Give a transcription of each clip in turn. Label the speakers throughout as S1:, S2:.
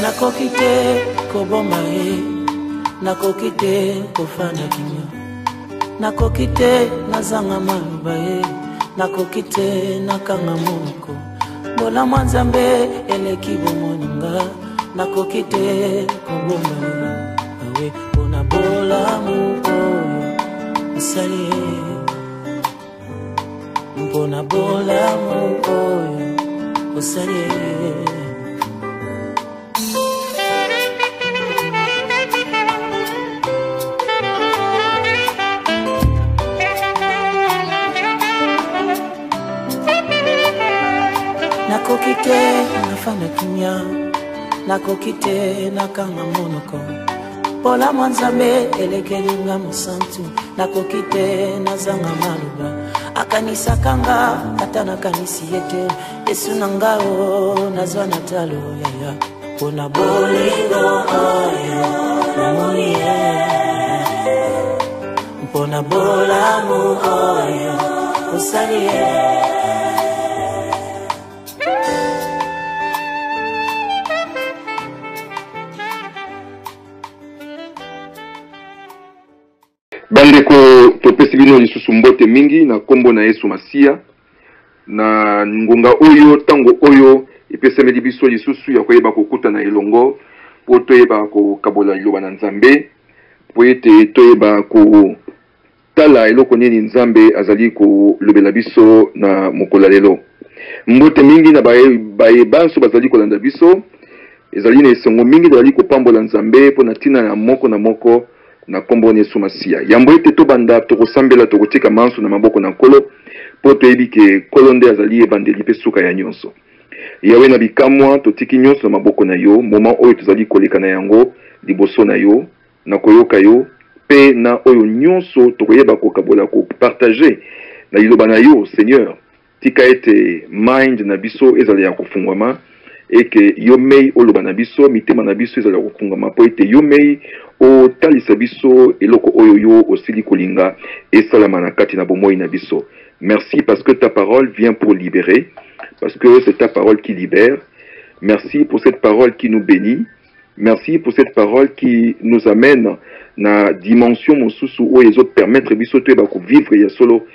S1: nakoki te koboma ye, nakoki te kofanda kimia, nakoki te nazanga maloba ye, nakoki te nakanga monoko. Mbola mwa Nzambe eleki bomoninga, nakoki te koboma ye, awe pona bolamu oyo osali ye, mpona bolamu oyo osali ye. Nakoki te nafanda kimia, nakoki te nakanga monoko. Mbola mwa Nzambe elekelinga mosantu, nakoki te nazanga maloba. Akanisakanga ata nakanisi yete, Yesu nangao nazwa natalo yaya. Pona bolingo oyo namoni ye, mpona bolamu oyo osali ye.
S2: Bandeko topesi bino lisusu mbote mingi na kombo na Yesu Masia na ngonga oyo tango oyo epesemeli biso lisusu ya koyeba kokuta na elongo po toyeba kokabola liloba na Nzambe po ete toyeba ko tala eloko nini Nzambe azali kolobela biso na mokola lelo. Mbote mingi na bayebanso bazali kolanda biso ezali na esongo mingi bazali kopambola Nzambe po na tina ya moko na moko na kombo na Yesu Masia. Yambo ete to banda tokosambela tokotika manso na maboko na nkolo po toyebi ke nkolo nde azali ebandeli pe suka ya nyonso. Yawe na bikamwa totiki nyonso na maboko na yo, moment oyo tozali koleka na yango liboso na yo, na koyoka yo pe na oyo nyonso tokoyeba kokabola ko partager na liloba na yo Seigneur. Tika ete mind na biso ezali ya kofungwama eke yo mei oloba na biso mitema na biso ezali ya kofungwama po ete yo mei o talisa biso eloko oyo yo osili kolinga esalama na kati na bomoi na biso. Merci parce que ta parole vient pour libérer, parce que c'est ta parole qui libère. Merci pour cette parole qui nous bénit. Merci pour cette parole qui nous amène na dimension mosusu où les autres permettre biso te ba ko vivre ya solo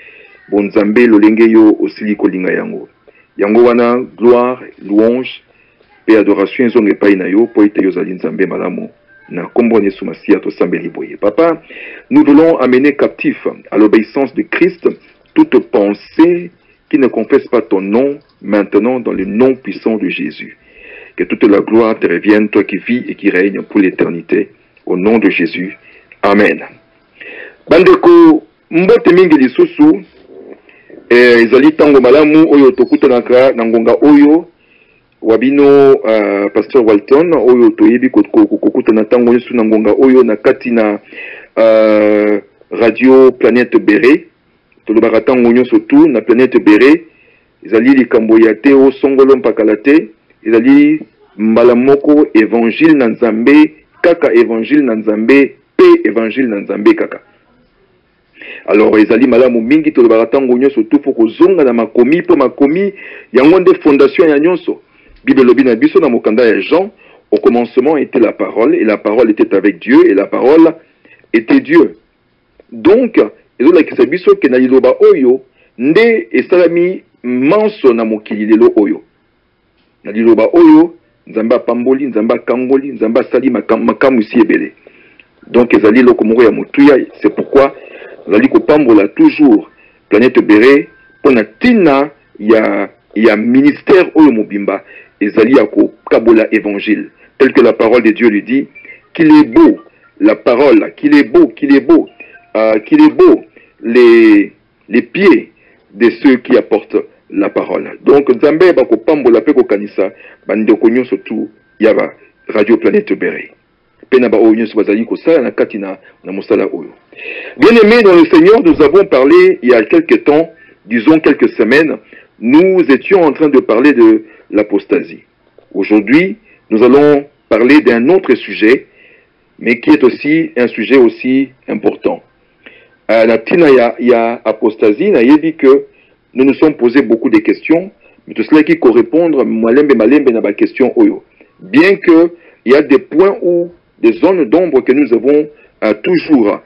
S2: bon Nzambe lolenge yo osili kolinga yango. Yango wana gloire, louange et adoration ezonge pa ina yo po ite yo zali Nzambe malamu. Na kombo Yesu Masia to sambeli boye. Papa, nous voulons amener captif à l'obéissance de Christ toute pensée qui ne confesse pas ton nom maintenant dans le nom puissant de Jésus. Que toute la gloire te revienne, toi qui vis et qui règnes pour l'éternité. Au nom de Jésus. Amen. Bandeko, mbote mingi lisusu, ezali tango malamu oyo tokutanaka na ngonga oyo, wabino Pasteur Walton oyo toyebi kokutana tango nyesu na ngonga oyo na kati na Radio Planète Béré. Tolobaka tango nyonso tu na Planète Béré ezali likambo ya te o songolo mpakala te, ezali mbala moko évangile na Nzambe kaka, évangile na Nzambe pe évangile na Nzambe kaka. Alors ezali malamu mingi tolobaka tango nyonso tu fo kozonga na makomi po makomi yango nde fondation ya nyonso. Bible lobi na biso na mokanda ya Jean, au commencement était la parole et la parole était avec Dieu et la parole était Dieu. Donc ezola kisa biso ke na liloba oyo nde esalami manso na mokili lelo oyo. Na liloba oyo Nzambe apamboli, Nzambe akangoli, Nzambe asali makamu isi ebele. Donc ezali loko moko ya motuya, c'est pourquoi ezali kopambola toujours Planète Béré pona tina ya ministère oyo mobimba ezali ya kokabola évangile tel que la parole de Dieu lui dit qu'il est beau la parole, qu'il est beau, qu'il est beau, qu'il est beau les pieds de ceux qui apportent la parole. Donc Nzambe ba ko pambola pe ko kanisa bandeko nyonso tu yaba Radio Planète Béré. Pena ba oyo nyonso bazali ko sala na katina na mosala oyo. Bien-aimés dans le Seigneur, nous avons parlé il y a quelques temps, disons quelques semaines, nous étions en train de parler de l'apostasie. Aujourd'hui, nous allons parler d'un autre sujet, mais qui est aussi un sujet aussi important. La tina ya apostasie, na yebi que nous nous sommes posé beaucoup de questions, mais tout cela qui correspond malembe na ba question oyo. Bien que il y a des points où, des zones d'ombre que nous avons toujours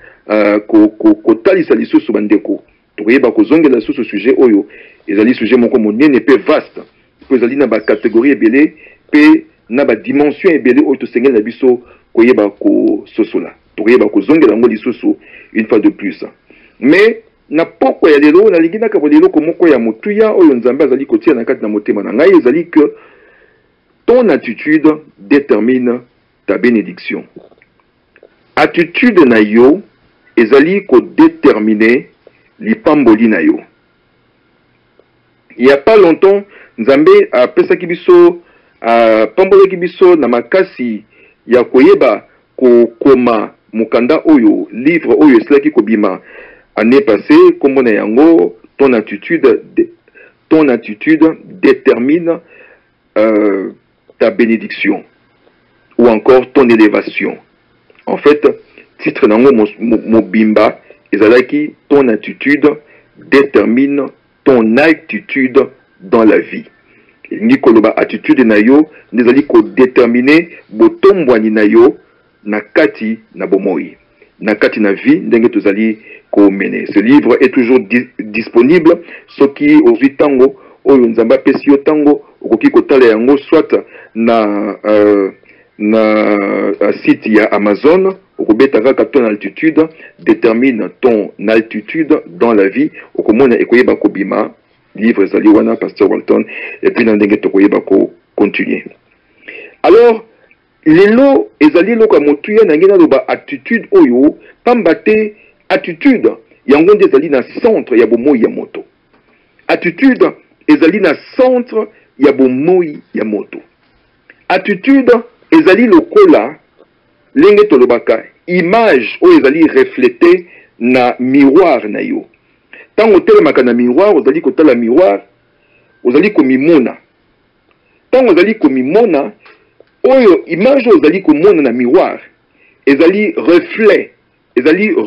S2: kotalisa lisusu bandeko. Tokoyeba kozongela lisusu sujet oyo ezali sujet moko monene pe vaste. Po ezali na ba catégorie ebele pe na ba dimension ebele oyo tosengeli na biso koyeba ko sosola. Tokoyeba kozongela ngo lisusu une fois de plus. Mais na poko ya lelo na lingina ka bolelo ko moko ya mutuya oyo nzambe azali kotia na kati na motema na ngai ezali que ton attitude détermine ta bénédiction. Attitude na yo ezali ko déterminer lipamboli na yo. Il y a pas longtemps nzambe a pesaki biso pambolaki biso na makasi ya koyeba ko koma mukanda oyo livre oyo eslaki kobima année passée comme na yango ton attitude détermine ta bénédiction ou encore ton élévation. En fait, titre nango mobimba ezalaki ton attitude détermine ton altitude dans la vie. Ni koloba attitude na yo nezali ko déterminer botombwani na yo na kati na bomoi. Na kati na vie ndenge tozali ko mener. Ce livre est toujours disponible soki ozwi tango oyo nzamba pesi yo tango okoki kotala yango soit na site ya Amazon okobeta kaka ton altitude détermine ton altitude dans la vie okomona ekoyeba kobima livre ezali wana Pasteur Walton et puis na ndenge tokoyeba ko continuer. Alors lelo ezali loka motuya na ngena loba attitude oyo pambate attitude yango nde ezali na centre ya bomoi ya moto. Attitude ezali na centre ya bomoi ya moto. Attitude ezali lokola lenge tolobaka image oyo ezali reflété na miroir na yo. Tango telemaka na miroir ozali kotala miroir ozali komimona. Tango ozali komimona oyo image oyo ozali komona na miroir ezali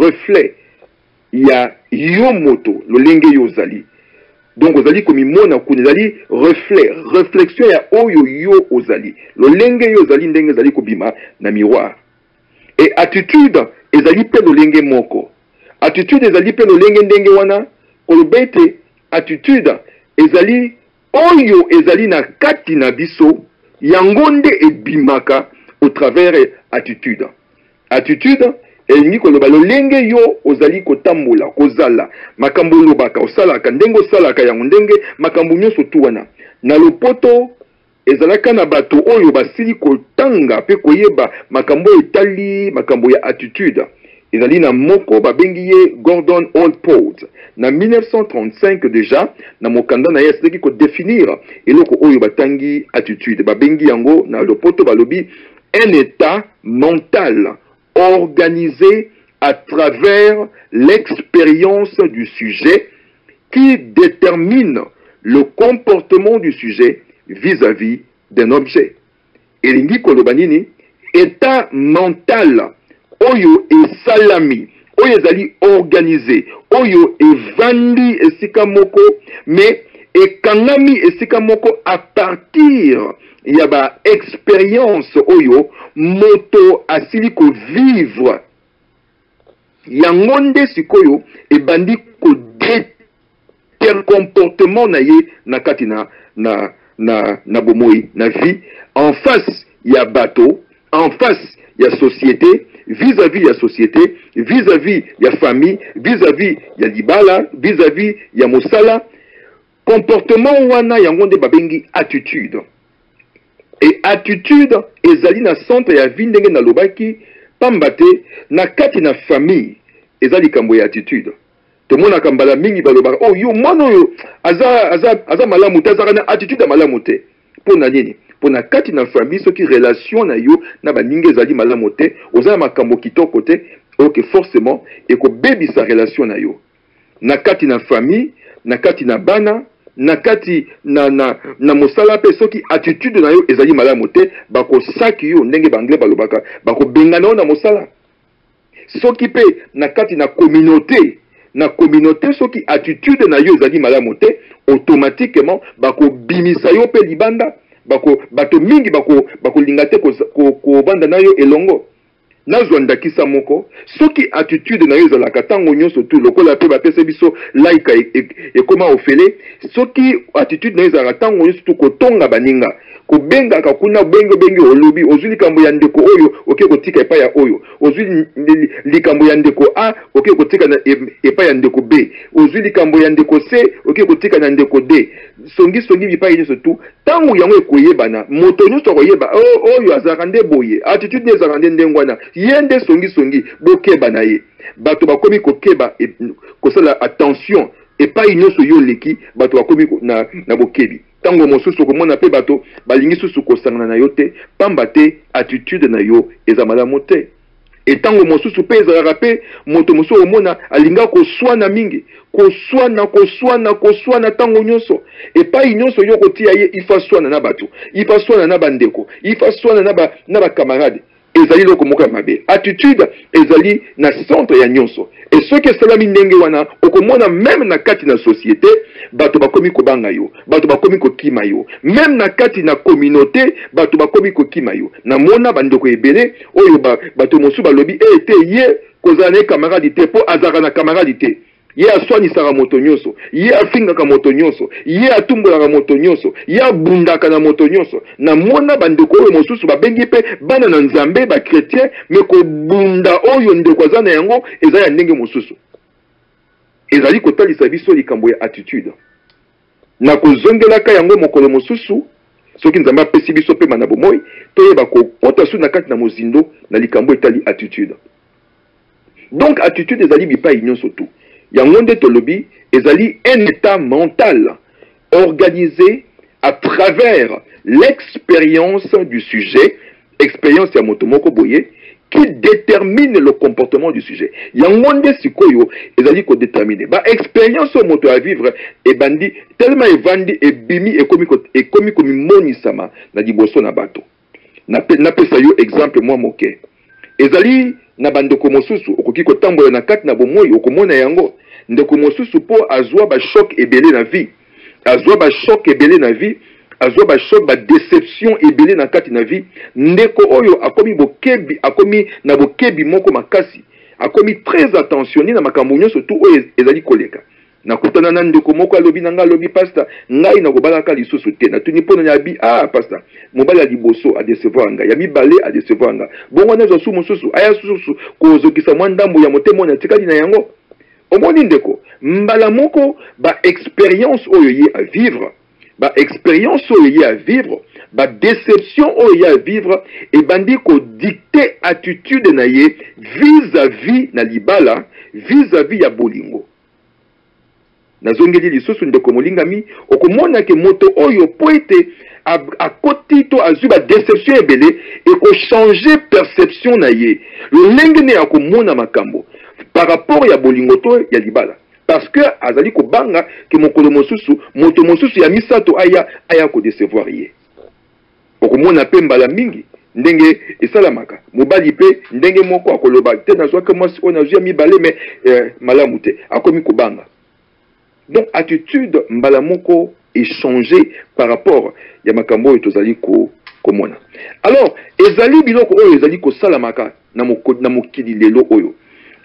S2: reflet ya yo moto lolenge yo ozali. Donc ozali komimona kuna ezali réflexion ya oyo yo ozali lolenge yo ozali ndenge ezali kobima na miroir. Et attitude ezali pe lolenge moko. Attitude ezali pe lolenge ndenge wana kolobete attitude ezali oyo ezali na kati na biso yango nde ebimaka au travers attitude. Attitude elingi koloba lolenge yo ozali kotambola kozala makambo lobaka osalaka ndenge osalaka yango ndenge makambo nyonso tu wana na lopoto ezalaka na bato oyo basili kotanga pe koyeba makambo etali makambo ya attitude ezali na moko babengi ye Gordon Allport na 1935 déjà na mokanda na ye asilaki kodéfinir eloko oyo batangi attitude babengi yango na lopoto balobi un état mental organisé à travers l'expérience du sujet qui détermine le comportement du sujet vis-à-vis d'un objet. Elingi kolobanini, état mental, oyo esalami, oyo ezali organisé, oyo evandi esika moko, mais ekangami esika moko à partir ya ba expérience oyo moto asili ko vivre yango nde sikoyo ebandi ko déter comportement na ye na kati na bomoi na vie en face ya bato, en face ya société, vis-à-vis ya société, vis-à-vis ya famille, vis-à-vis ya libala, vis-à-vis ya mosala. Comportement wana yango nde babengi attitude. Et attitude ezali na centre ya vie ndenge na lobaki pambate na kati na famille ezali kambo ya attitude. Tomona kambala mingi balobaka oh yo mwana oyo aza malamu te azaka na attitude ya malamu te. Pona nini? Pona kati na famille soki relation na yo na baninga ezali malamu te ozala makambo kitoko te ok forcément eko baby sa relation na yo. Na kati na famille, na kati na bana, na kati na mosala pe soki attitude na yo ezali malamu te bako saki yo ndenge bangle balobaka bako bengana na mosala. Soki pe na kati na communauté soki attitude na yo ezali malamu te automatiquement bako bimisa yo pe libanda bato mingi bako lingate ko banda na yo elongo. Nazwa ndakisa moko soki attitude na yo ezalaka ntango nyonso tu lokola pe bapesa biso laika ekoma ofele soki attitude na yo ezalaka ntango nyonso tu kotonga baninga kobengaka kuna benge olobi ozwi likambo ya ndeko oyo oke kotika epai ya oyo ozwi likambo ya ndeko A oke kotika na epai ya ndeko B ozwi likambo ya ndeko C oke kotika na ndeko D songi bipai nyonso tu ntango yango ekoyebana moto nyonso akoyeba oyo azalaka nde boye attitude ezalaka nde ndengwana yende songi bokeba na ye bato bakomi kokeba kosala attention epai nyonso yo leki bato bakomi na bokebi tango mosusu komona pe bato balingi susu kosangana na yo te pamba te attitude na yo eza malamu te etango mosusu pe ezalaka pe moto mosusu omona alinga koswana mingi koswana tango nyonso epai nyonso yo kotia ye ifa swana na bato ifa swana na bandeko ifa swana na bakamarade ezali loko moko ya mabe attitude ezali na centre ya nyonso et soki esalami ndenge wana okomona même na kati na société bato bakomi kobanga yo bato bakomi kokima yo même na kati na communauté bato bakomi kokima yo namona bandeko ebele oyo bato mosusu balobi ete ye kozala na ye camarade te mpo azalaka na camarade te ye aswanisaka moto nyonso ye afingaka moto nyonso ye atumbolaka moto nyonso ye abundaka na moto nyonso namona bandeko oyo mosusu babengi mpe bana na nzambe bakretien me kobunda oyo ndeko aza na yango eza ya ndenge mosusu ezali kotalisa biso likambo ya attitude na kozongelaka yango mokolo mosusu soki nzambe apesi biso mpe na bomoi toyeba kokota su na kati na mozindo na likambo etali attitude donc attitude ezali bipai nyonso tu yango nde tolobi ezali un état mental organisé à travers l'expérience du sujet, expérience ya moto moko boye qui détermine le comportement du sujet. Yango nde sikoyo ezali ko déterminer ba expérience o moto à vivre et bandi tellement evandi ebimi ekomi komi monisama na liboso na bato. Na pesa yo exemple moi moke. Ezali na bandeko mosusu okoki kotambola na kati na bomoi okomona yango ndeko mosusu po azwa ba choc ebele na vie azwa ba choc ebele na vie azwa ba choc ba déception ebele na kati na vie ndeko oyo akomi bokebi akomi na bokebi moko makasi akomi très attentionné na makambo nyonso tu oyo ezali koleka nakutana na ndeko moko alobi na nga alobi pastor ngai na kobalaka lisusu te na tuni pona ya bi pastor mobali ya liboso a décevoir nga ya mibale a décevoir nga bongo na zo su mosusu aya susu kozokisa mwa ndambo ya motema na tikali na yango omoni ndeko mbala moko ba expérience oyo ye à vivre ba expérience oyo ye à vivre ba déception oyo ye à vivre et bandi ko dicter attitude na ye vis-à-vis na libala vis-à-vis ya bolingo nazongeli lisusu ndeko molingami okomona ke moto oyo po ete akoti to azwi ba déception ebele eko changer perception na ye lolenge ne akomona makambo par rapport ya bolingo to ya libala parce que azali kobanga ke mokolo mosusu moto mosusu ya misato aya ko décevoir ye okomona pe mbala mingi ndenge esalamaka mobali pe ndenge moko akoloba te nazwa ke mwasi oyo nazwi ya mibale me malamu te akomi kobanga. Donc attitude mbala moko est changée par rapport ya makambo oyo tozali komona. Alors ezali biloko oyo ezali kosalamaka na mokili lelo oyo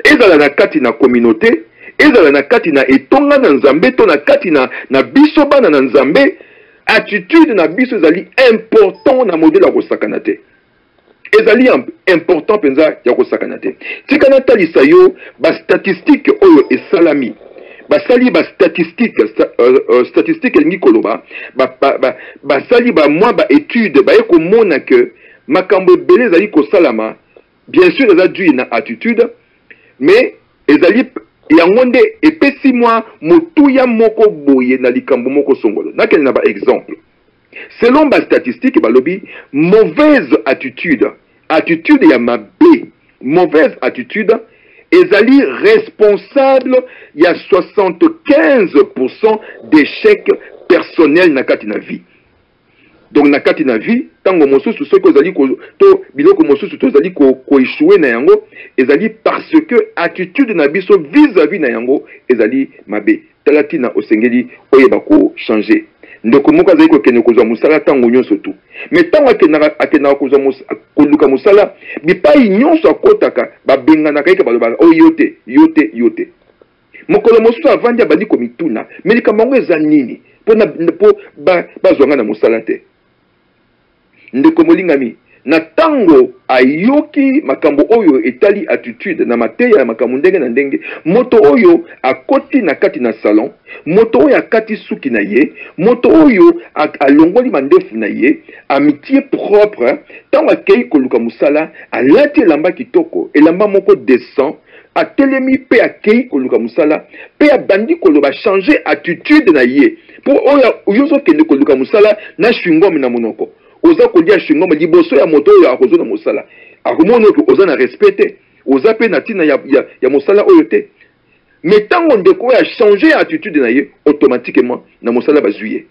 S2: ezala na kati na communauté ezala na kati na etonga na nzambe to na kati na biso bana na nzambe attitude na biso ezali important na modèle ya kosakana te ezali important penza ya kosakana te tika na talisa yo ba statistique oyo esalami basali ba statistique elingi koloba basali ba mwa ba étude ba ekomona que makambo ebele ezali kosalama bien sûr eza dû na attitude mais ezali yango nde epesi mwa motuya moko boye na likambo moko songolo nakende na ba exemple selon ba statistique balobi mauvaise attitude ya mabe mauvaise attitude ezali responsable ya 75% d'échecs personnels na kati na vie. Donc na kati na vie tango mosusu soki ozali to biloko mosusu tozali ko échouer na yango ezali parce que attitude na biso vis-à-vis na yango ezali mabe talati na osengeli oyeba ko changer. ndeko moko azali kokende kozwa mosala ntango nyonso tu. Mais ntango akendaka kozwa koluka mosala bipai nyonso akotaka babenganaka eke balobaka o yo te yo te yo te. Mokolo mosusu avandi abandi komituna me likambo yango eza nini mpo bazwanga na mosala te. Ndeko molingami na tango ayoki makambo oyo etali attitude na mateya ya makambo ndenge na ndenge, moto oyo akoti na kati na salon, moto oyo akati suki na ye, moto oyo alongoli mandefu na ye, amitié propre, tango akei koluka musala alati elamba kitoko, elamba moko décent, atelemi pe akei koluka musala pe abandi koloba changer attitude na ye po oyo uyozo kende koluka musala na shingom na monoko. Oza kolia shingoma liboso ya moto oyo akozo na mosala akomona ko oza na respecte oza pe na tina ya mosala oyo te. Mais tango ndeko ya changer attitude na ye automatiquement na mosala bazuye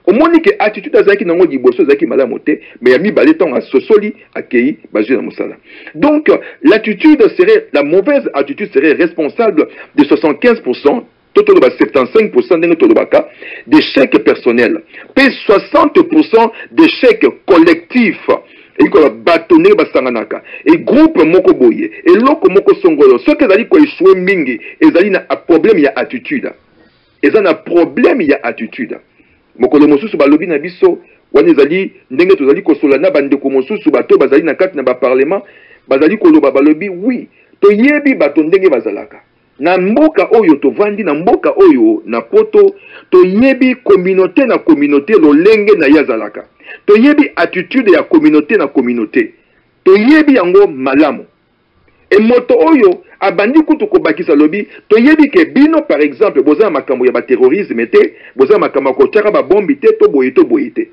S2: omoni ke attitude azaki nango liboso azaki malamu te mais ya mibale tango asosoli akei bazuye na mosala. Donc l'attitude serait, la mauvaise attitude serait responsable de 75% totolo ba 75% d'échecs personnels, puis 60% d'échecs collectifs. Et que bâtonner basanganaka et groupe moko boye et loko moko songolo ce que zali ko échouer mingi ezali na problème ya attitude. Ezali na problème ya attitude. Mokolo mosusu balobi na biso wana ezali ndenge tozali ko solana bandeko mosusu bato bazali na kati na ba parlement bazali ko loba balobi oui to yebi bato ndenge bazalaka. Na mboka oyo tovandi na mboka oyo na poto to yebi communauté na communauté lolenge na yazalaka. To yebi attitude ya communauté na communauté. To yebi yango malamu. E moto oyo abandi kutu ko bakisa lobi to yebi ke bino par exemple boza makambo ya ba terrorisme te, boza makambo ko tshaka ba bombi te to boye te.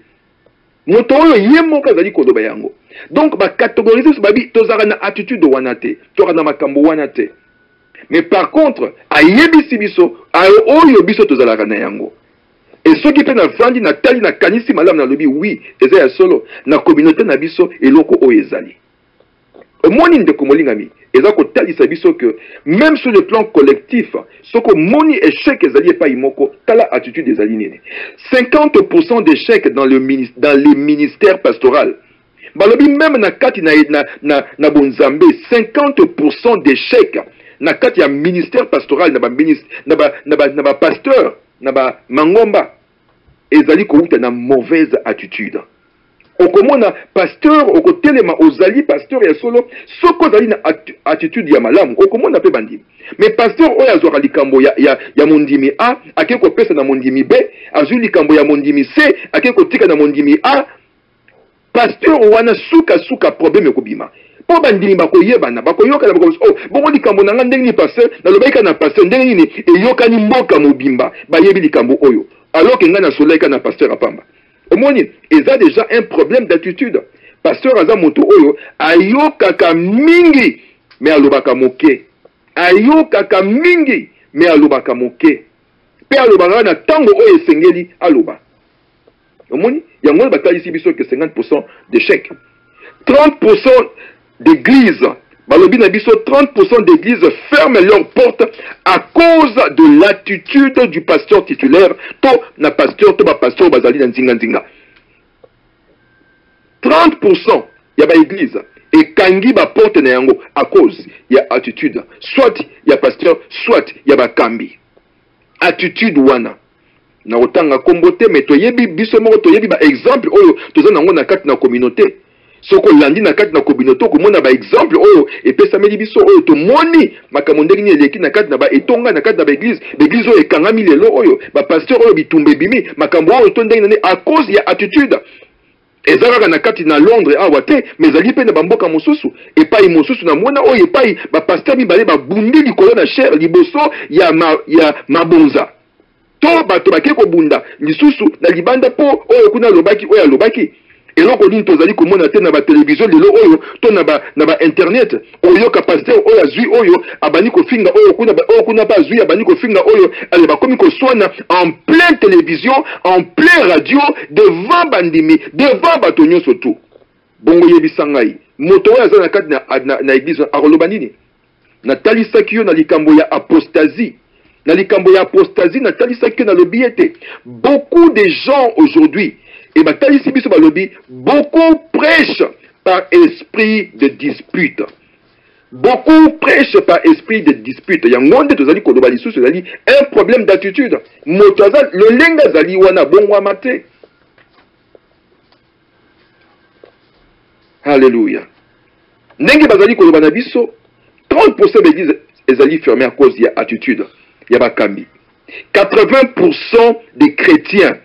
S2: Moto oyo yemo kazali ko loba yango. Donc ba catégoriser babi to zara na attitude wana te, to na makambo wana te. Mais par contre, ayebisi biso, oyo biso tozalaka na yango. Et ceux qui prennent la vandi na tali na kanisi malam na lobi, oui, eza ya solo, na communauté na biso, eloko oyo ezali. Moni ndeko molingami, eza ko tali sa biso que, même sur le plan collectif, soko moni échec ezali pa imoko, tala attitude ezali nene. 50% d'échecs dans les ministères pastoraux. Balobi même na kati na bonzambe, 50% d'échecs. Na kati ya ministère pastoral na ba pasteur na ba mangomba ezali ko uta na mauvaise attitude. Okomona pasteur okotelema ozali pasteur ya solo soko zali na attitude ya malamu okomona pe bandi. Mais pasteur oyo azwaka likambo ya mondimi A ake ko pesa na mondimi B azuli likambo ya mondimi C ake ko tika na mondimi A. Pasteur wana suka problème ekobima. Po bandimi bakoyebana bakoyoka na bakoyo oh bongo likambo nanga ndenge ni pasteur na lobaika na pasteur ndenge ni eyoka ni mboka mobimba bayebi likambo oyo alors que nga na solaika na pasteur apamba omoni eza déjà un problème d'attitude. Pasteur aza moto oyo ayokaka mingi mais alobaka moke, ayokaka mingi mais alobaka moke pe alobaka na tango oyo esengeli aloba omoni yango batalisi biso que 50% d'échecs. 30% d'églises, balobi na biso 30% d'églises ferment leurs portes à cause de l'attitude du pasteur titulaire to na pasteur to ba pasteur bazali na nzinga. 30% ya ba église et kangi ba porte na yango à cause ya attitude, soit ya pasteur soit ya ba kambi. Attitude wana na otanga kombote mais to yebi biso moko to yebi ba exemple oyo toza nango na kati na communauté. Soko landi na kati na communauté ko mona ba exemple oyo epesa meli biso oyo to moni makambo ndenge ni eleki na kati na ba etonga na kati na ba église oyo ekangami lelo oyo ba pasteur oyo bitumbe bimi makambo oyo to ndenge nani à cause ya attitude. Ezalaka na kati na Londres awa te mais ali pe na bamboka mosusu epai mosusu na mona oyo epai ba pasteur mibale ba bundi likolo na chair liboso ya mabonza to bato bakeko bunda lisusu na libanda po oyo kuna lobaki oyo alobaki. Et là, on dit que vous komona te na ba télévision de l'oyo to na ba internet oyo ka pasteur oyo azui oyo abani ko finga oyo kuna ba azui abani ko finga oyo ale ba komi ko swana en pleine télévision en pleine radio devant bandimi devant batonyo surtout bongo yebisa ngai moto oyo azana kati na église arolobandini na talisaki yo na likambo ya apostasie na likambo ya apostasie na talisa ke na lobi ete beaucoup de gens aujourd'hui et ba talisi biso ba lobi beaucoup prêchent par esprit de dispute. Beaucoup prêchent par esprit de dispute. Yango nde tozali koloba lisusu ezali un problème d'attitude. Moto azali lolenga azali wana bongwama te. Alléluia. Ndenge bazali koloba na biso 30% d'église ezali fermée à cause de l'attitude. Yabakambi. 80% des chrétiens.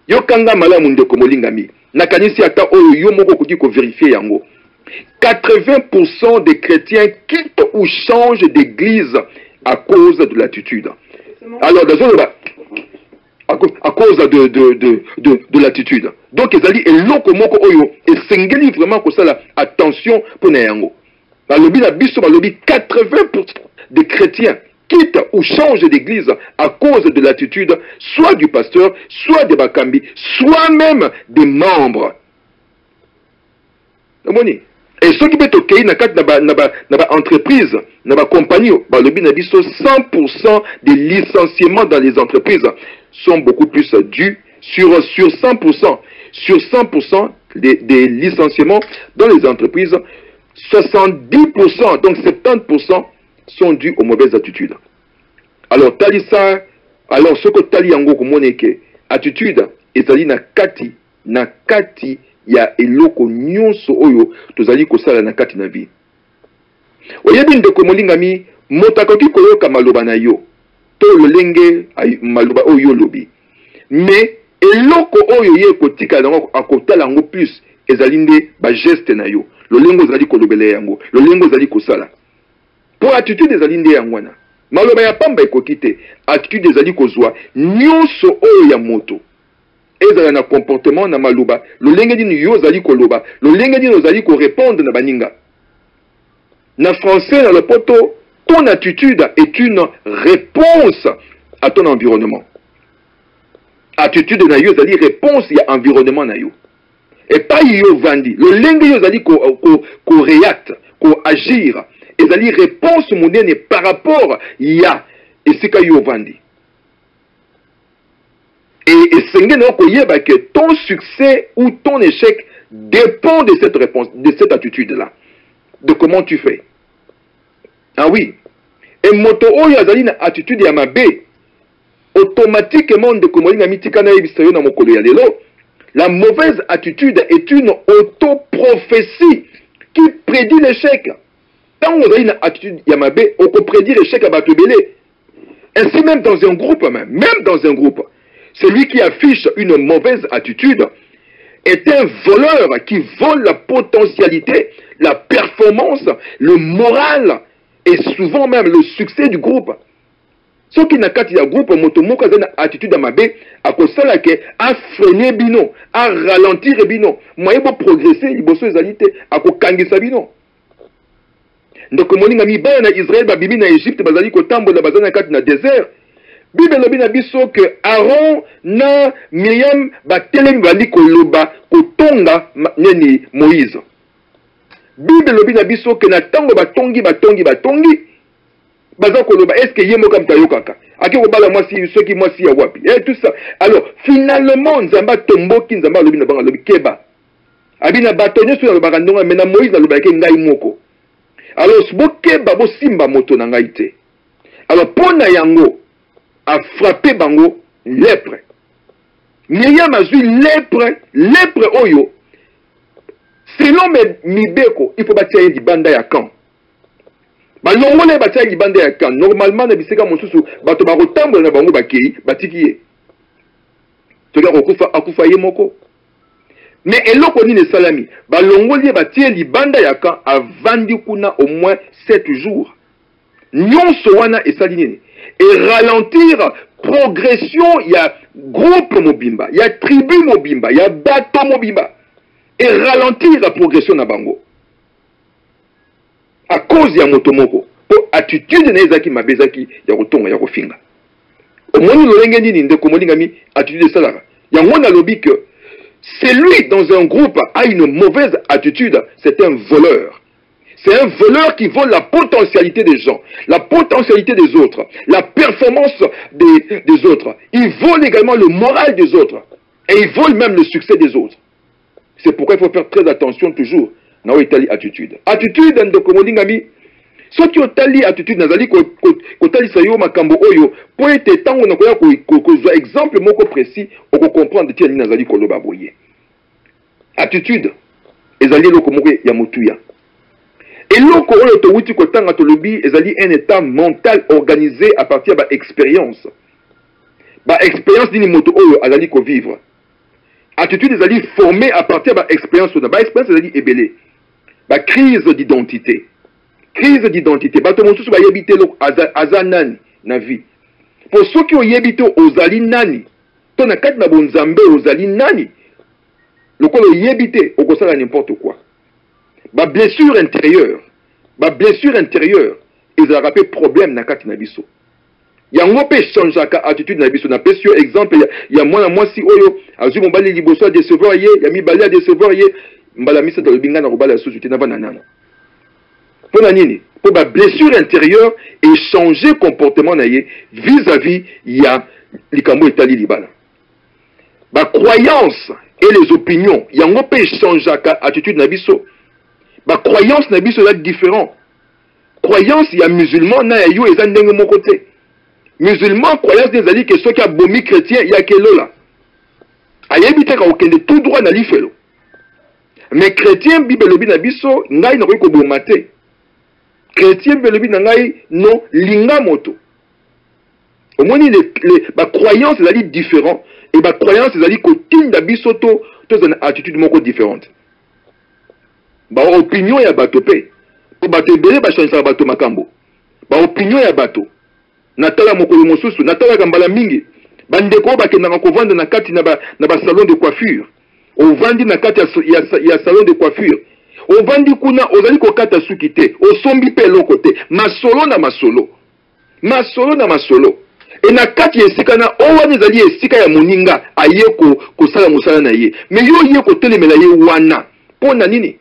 S2: Yokanga malamu ndeko molingami. Nakanisi ata oyo yo moko kuti ko vérifier yango. 80% des chrétiens quittent ou changent d'église à cause de l'attitude. Alors, à cause de l'attitude. Donc, ils ont dit, et l'oko moko oyo, et sengeli vraiment que ça, attention pour Nayango. Balobi na biso balobi 80% des chrétiens quittent ou changent d'église à cause de l'attitude, soit du pasteur, soit des bakambi, soit même des membres. Et ceux qui peuvent ok na ba entreprise, na ba compagnie, balobi na biso 100% des licenciements dans les entreprises sont beaucoup plus dus sur 100%. Sur 100% des licenciements dans les entreprises, 70%, donc 70% sont dus aux mauvaises attitudes. Alors, talisa, alors ce que tali yango kumoneke, attitude, ezali na kati ya eloko nyonso oyo tozali kosala na kati na vie. Oyebi ndeko molingami, motakoki koyoka maloba na yo, to lolenge maloba oyo lobi. Mais eloko oyo ye kotika nango akotala yango plus ezali nde ba geste na yo. Lolengo ezali kolobele yango, lolengo ezali kosala. Pour attitude ezali nde yango wana. Maloba ya pamba ekokite, attitude ezali kozwa nyonso oyo ya moto. Ezala na comportement na maloba, lolenge dini yo ezali koloba, lolenge dini ezali ko répondre na baninga. Na français na lopoto, ton attitude est une réponse à ton environnement. Attitude na yo ezali réponse ya environnement na yo. Et pas yo vandi. Le lenge yo ezali ko react, ko agir. Ezali réponse monene par rapport ya esika yo vandi. Et senge na ko yeba que ton succès ou ton échec dépend de cette réponse, de cette attitude là. De comment tu fais. Ah oui. Et moto oyo ezali na attitude ya mabe. Automatiquement de komolinga mitika na yebisayo na mokolo ya lelo. La mauvaise attitude est une auto-prophétie qui prédit l'échec. Quand on a une attitude yamabe, on peut prédire l'échec à Batubélé. Ainsi même dans un groupe, même dans un groupe, celui qui affiche une mauvaise attitude est un voleur qui vole la potentialité, la performance, le moral et souvent même le succès du groupe. Ce qui n'a qu'à dire groupe motomoka une attitude amabe à cause de que a freiner bino, a ralentir bino, moyen pour progresser, il bosse ezalité à kokangisa bino. Donc moninga mi ba na Israël ba bibi na Égypte bazali ko tambola bazana kati na désert. Bible lobi na biso que Aaron na Miriam ba telemi bali ko loba ko tonga neni Moïse. Bible lobi na biso que na tango ba tongi baza koloba est-ce que yemo comme tayokaka aki kobala mwasi soki mwasi ya wapi et tout ça. Alors finalement nzamba tomboki nzamba lobi na banga lobi keba abina batonye sur lobaka ndonga mena Moïse na lobaka ngai moko. Alors bo keba bo simba moto na ngai te. Alors pona yango a frappé bango lèpre. Miriam azui lèpre oyo selon mibeko il faut batia di banda ya camp. Balongole batia libande ya kan normalement na biseka mosusu bato ba kotambola na bango bakei batiki ye toka kokufa akufa ye moko mais eloko nini salami balongoli batia libanda ya kan avandi kuna au moins 7 jours nyonso wana esali nini et ralentir progression ya groupe mobimba ya tribu mobimba ya bato mobimba et ralentir la progression na bango à cause ya motomoko pour attitude na ezaki mabezaki ya kotonga ya kofinga omoni lolenge nini ndeko molingami attitude salaka yango na lobi que celui dans un groupe a une mauvaise attitude, c'est un voleur, C'est un voleur qui vole la potentialité des gens, la potentialité des autres, la performance des autres. Il vole également le moral des autres. Et il vole même le succès des autres. C'est pourquoi il faut faire très attention toujours. Dans l'Italie, attitude. Attitude, ndokomolingami. Ce qui est attitude, nazali kotali sayo makambo oyo. Pour être tango na koya ko exemple moko précis, on peut comprendre que nazali koloba boye. Attitude. Ezali loko moko ya mutuya. Et loko oyo to wuti ko tanga to lobi ezali un état mental organisé à partir de l'expérience. Ba expérience dini moto oyo azali ko vivre. Attitude ezali formée à partir de l'expérience. Ba expérience ezali ebele. Ba crise d'identité. Crise d'identité. Bato mosusu ba yebite lo azanani na vie. Pour ceux qui ont yebite ozali nani, to na kati na bonzambe ozali nani. Le kolo yebite okosala n'importe quoi. Ba blessure intérieure. Ba blessure intérieure ezala pe problème na kati na biso. Yango pe changeaka attitude na biso. Na pesio exemple ya mwana mwasi oyo azu mobali liboso a décevoir ye, ya mibali a décevoir ye, mbala misa to binga na kobala susu te na bana nana. Pona nini? Pour ba blessure intérieure et changer comportement na ye vis-à-vis ya likambo etali libala. Ba croyance et les opinions, yango pe changeaka attitude na biso. Ba croyance na biso est différent. Croyance ya musulman na ya yo eza ndenge moko te. Musulman croyance des alliés que ceux qui a bomi chrétien ya kelo la. Ayebite ka okende tout droit na lifelo. Mais chrétien bibelobi na biso ngai na ko bomate. Chrétien bibelobi na ngai non linga moto. Au moins ba croyance ezali différent et ba croyance ezali ko tinda biso to une attitude moko différente. Ba opinion ya bato pe. Ko bato ebele ba changer bato makambo. Ba opinion ya bato. Natala mokolo mosusu, natala kambala mingi. Bandeko bakendaka kovanda na kati na ba salon de coiffure. Ovandi na kati ya salon de coiffure. Ovandi kuna ozali kokata suki te, osombi pe loko te, masolo na masolo. Masolo na masolo. Et na kati esika na owani ezali esika ya moninga aye ko sala mosala na ye. Mais yo ye ko telemela ye wana. Pona nini?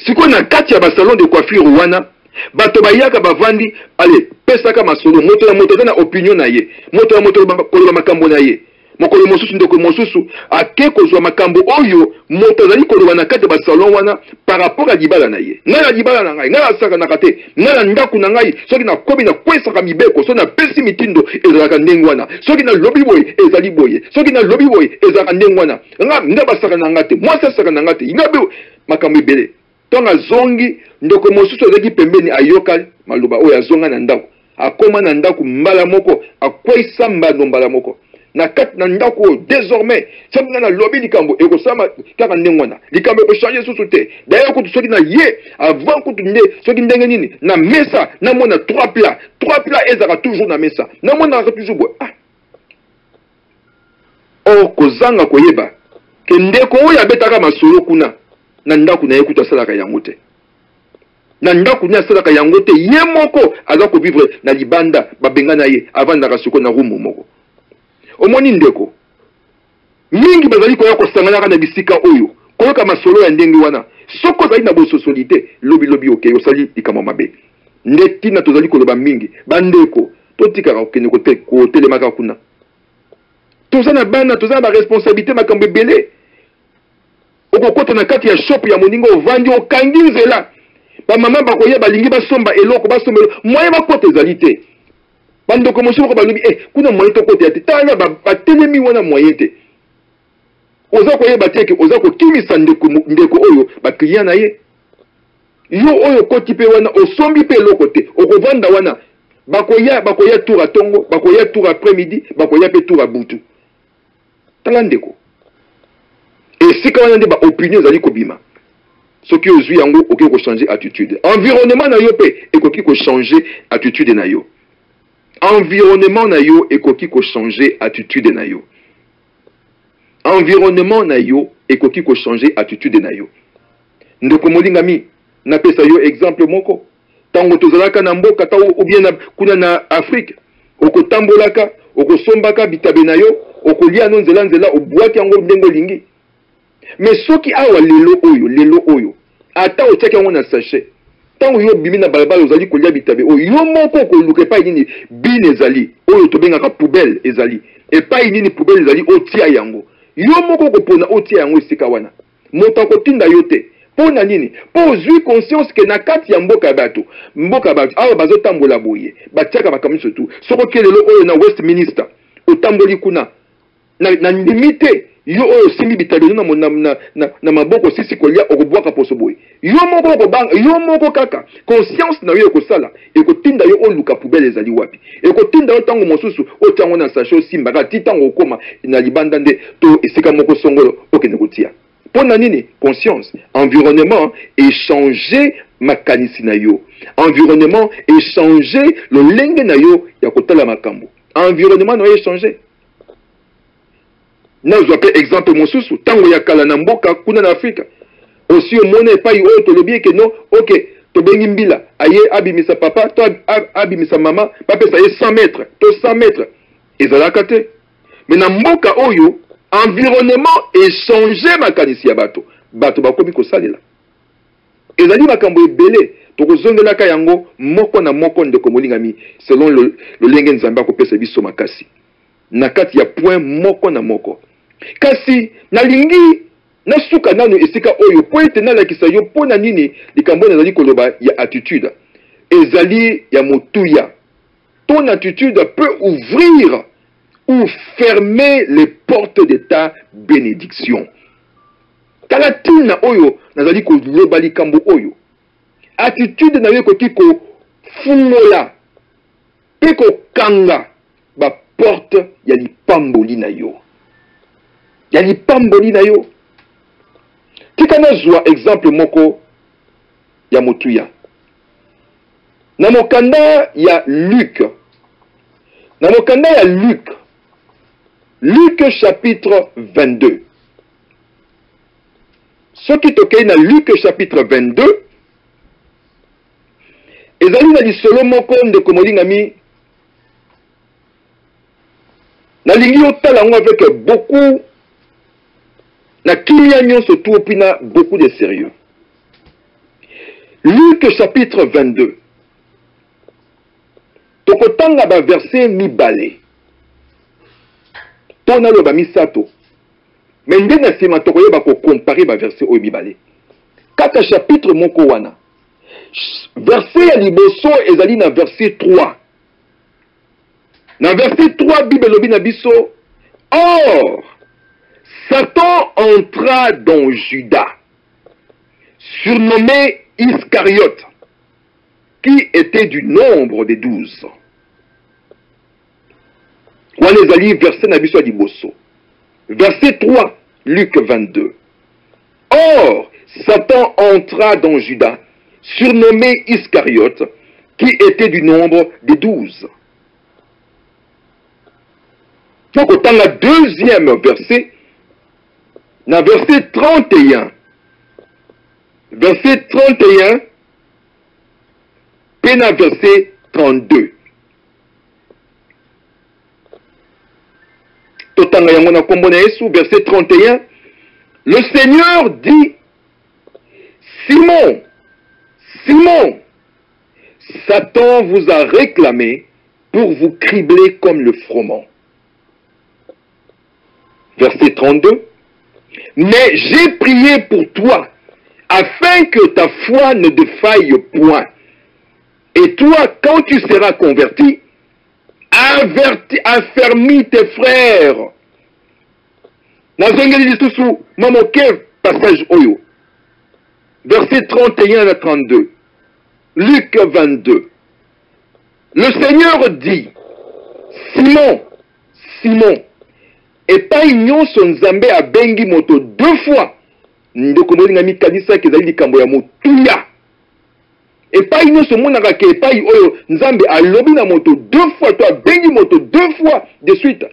S2: Siko na kati ya ba salon de coiffure wana, bato bayaka bavandi, allez, pesaka masolo, moto na opinion na ye, moto koloba makambo na ye. Mokolo mosusu ndeko mosusu ake kozwa makambo oyo moto zali koloba na kati ba salon wana par rapport à dibala na ye. Ngala dibala na ngai, ngala saka na kate, ngala ndaku na ngai, soki na kobi na kwesaka mibeko, so na pesi mitindo ezalaka ndenge wana. Soki na lobi boye ezali boye, soki na lobi boye ezalaka ndenge wana. Ngaba saka na ngate, mwasa saka na ngate, ngabe makambo ebele. Tonga zongi ndoko mosusu ezaki pembeni ayoka maloba oyo azonga na ndako. Akoma na ndako mbala moko, akwesa mbano mbala moko. Na kati na ndako désormais, ça na lobby likambo eko sama kaka ndengwana. Likambo ko changer susu te. D'ailleurs ko soki na ye avant ko tunde soki ndenge nini na mesa na mona trois plats ezaka toujours na mesa. Na mona toujours boy. Oh kozanga koyeba. Ke ndeko oyo abetaka masolo kuna. Na ndako na yekuta salaka yango te. Na ndako na salaka yango te ye moko aza ko vivre na libanda babenga na ye avant na kasoko na rumu moko. Omoni ndeko mingi bazali koya kosangana na bisika oyo koyoka masolo ya ndenge wana soko zali na bososolite lobi okay osali likama mabe ndeti na tozali koloba mingi bandeko totikaka okende ko telemaka kuna tozana bana tozana ba responsabilité makambo ebele okokota na kati ya shop ya moningo ovandi okangi nzela ba mama bakoya balingi basomba eloko basomba moye bakota ezali te. Bandoko mosusu ko balobi kuna moyen to kote ate tala ba telemi wana moyen te. Oza ko yeba teke oza ko kimisa ndeko oyo ba client na ye. Yo oyo koti pe wana osombi pe lokote okovanda wana bakoya tour à tongo bakoya tour après-midi bakoya pe tour à butu. Tala ndeko. Et sika wana nde ba opinion zali kobima. Soki ozwi yango okoki ko changer attitude. Environnement na yo pe ekoki ko changer attitude na yo. Environnement na yo ekoki ko changer attitude na yo. Environnement na yo ekoki ko changer attitude na yo. Ndoko molingami na pesa yo exemple moko. Tango tozalaka na mboka ta ou bien na kuna na Afrique. Okotambolaka, okosombaka bitabe na yo, okolia no nzela obwaki yango ndengo lingi. Mais soki awa lelo oyo ata otiaki yango na sachet ntango yo bimi na balabala ozali kolia bitabe oyo yo moko okoluka epai nini bine ezali oyo tobengaka poubelle ezali epai nini poubelle ezali otia yango yo moko okopona otia yango esika wana moto akotinda yo te mpo na nini mpo ozwi conscience ke na kati ya mboka ya bato awa bazotambola boye batiaka makambo surtout soko okelelo oyo na Westminster otamboli kuna na ndimi te yo oyo osimbi bitabe na maboko sisi kolia okobwaka poso boye yo moko okobanga yo moko kaka conscience na yo ekosala ekotinda yo oluka poubelle ezali wapi ekotinda yo ntango mosusu otiango na sachet osimbaka ti ntango okoma na libanda nde to esika moko songolo okende kotia mpo na nini conscience environnement échanger makanisi na yo environnement échanger lolenge na yo ya kotala makambo environnement na yo échanger nazwa pe exemple mosusu ntango ya kala na mboka kuna na Afrika osi omona epai oyo tolobi eke no ok tobengi mbila aye abimisa papa to abimisa mama bapesa ye 100 mètres to 100 mètres ezalaka te mais na mboka oyo environnement échanger makanisi ya bato bakomi kosalela ezali makambo ebele tokozongelaka yango moko na moko ndeko molingami selon lolenge nzambe akopesa biso makasi na kati ya point moko na moko kasi nalingi nasuka nanu esika oyo po ete nalakisa yo mpo na nini likambo ezali koloba ya attitude ezali ya motuya ton attitude peut ouvrir ou fermer les portes de ta bénédiction tala ntina oyo nazali koloba likambo oyo attitude na yo ekoki kofungola mpe kokanga baporte ya lipamboli na yo tika nazwa exemple moko ya motuya na mokanda ya Luc chapitre 22 soki tokei na Luc chapitre 22 ezali na lisolo moko ndeko molingami nalingi otala yango avec beaucoup na kimia nyonso tu opina beaucoup de sérieux. Luc chapitre 22 tokotanga ba verset mibale tona loba misato mais nde na sima tokoyeba ko comparer ba verset oyo mibale kata chapitre moko wana verset ya liboso ezali na verset 3 na verset 3 Bible lobi na biso or Satan entra dans Judas surnommé Iscariote qui était du nombre des 12. Wana ezali verset na biso ya liboso verset 3 Luc 22. Or Satan entra dans Judas surnommé Iscariote qui était du nombre des 12. Donc autant la deuxième verset, dans verset 31, puis dans verset 32. Totanga yamona kombona Yesu, verset 31, le Seigneur dit, Simon, Simon, Satan vous a réclamé pour vous cribler comme le froment. Verset 32. Mais j'ai prié pour toi, afin que ta foi ne défaille point. Et toi, quand tu seras converti, affermis tes frères. Passage oyo. Verset 31 à 32. Luc 22. Le Seigneur dit, Simon, Simon, et pas nyonso nzambe abengi moto 2 fois. Ndeko molinga mikanisa kezali likambo ya motuya. Et pas nyonso monaka ke epai oyo nzambe alobi na moto 2 fois, to abengi moto 2 fois de suite.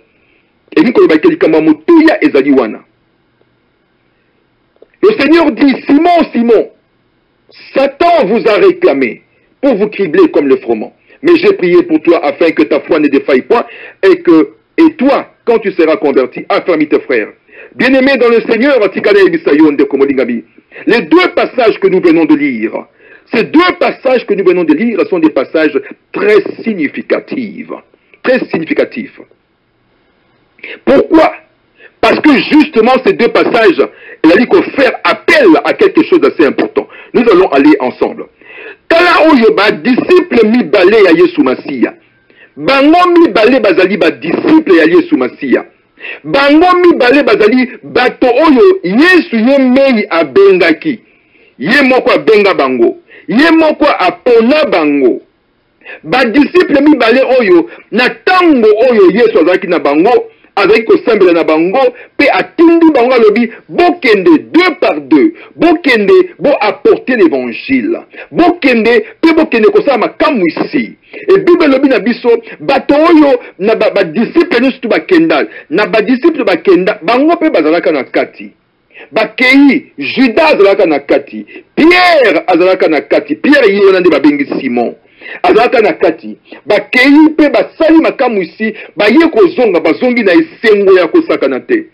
S2: Et niko ba ke likambo ya motuya ezali wana. Le Seigneur dit, Simon, Simon, Satan vous a réclamé pour vous cribler comme le froment. Mais j'ai prié pour toi afin que ta foi ne défaille point et toi, quand tu seras converti, affermis tes frères. Bien-aimés dans le Seigneur, les deux passages que nous venons de lire, ces deux passages que nous venons de lire sont des passages très significatifs. Très significatifs. Pourquoi? Parce que justement ces deux passages, il a dit qu'on fait appel à quelque chose d'assez important. Nous allons aller ensemble. Tala oyo ba disciple mi balé ya Yesu Masiya. Bango mi balé bazali ba disciple ya Yesu Masiya. Bango mi balé bazali bato oyo Yesu ye mei abengaki. Ye moko abenga bango. Ye moko apona bango. Ba disciple mi balé oyo na tango oyo Yesu azaki na bango. Avec Kosambela na bango, pe atindi bango alobi, bokende deux par deux, bokende bo apporter l'évangile, bokende pe bokende kosa makamu ici. Et Bible lobi na biso, bato oyo na ba disciple nous tout bakenda, na ba disciple bakenda, bango pe bazalaka na kati. Bakei, Judas azalaka na kati, Pierre azalaka na kati, Pierre yona nde babengi Simon. Azalaka na kati bakei pe basali makamu isi baye kozonga bazongi na esengo ya kosakana te.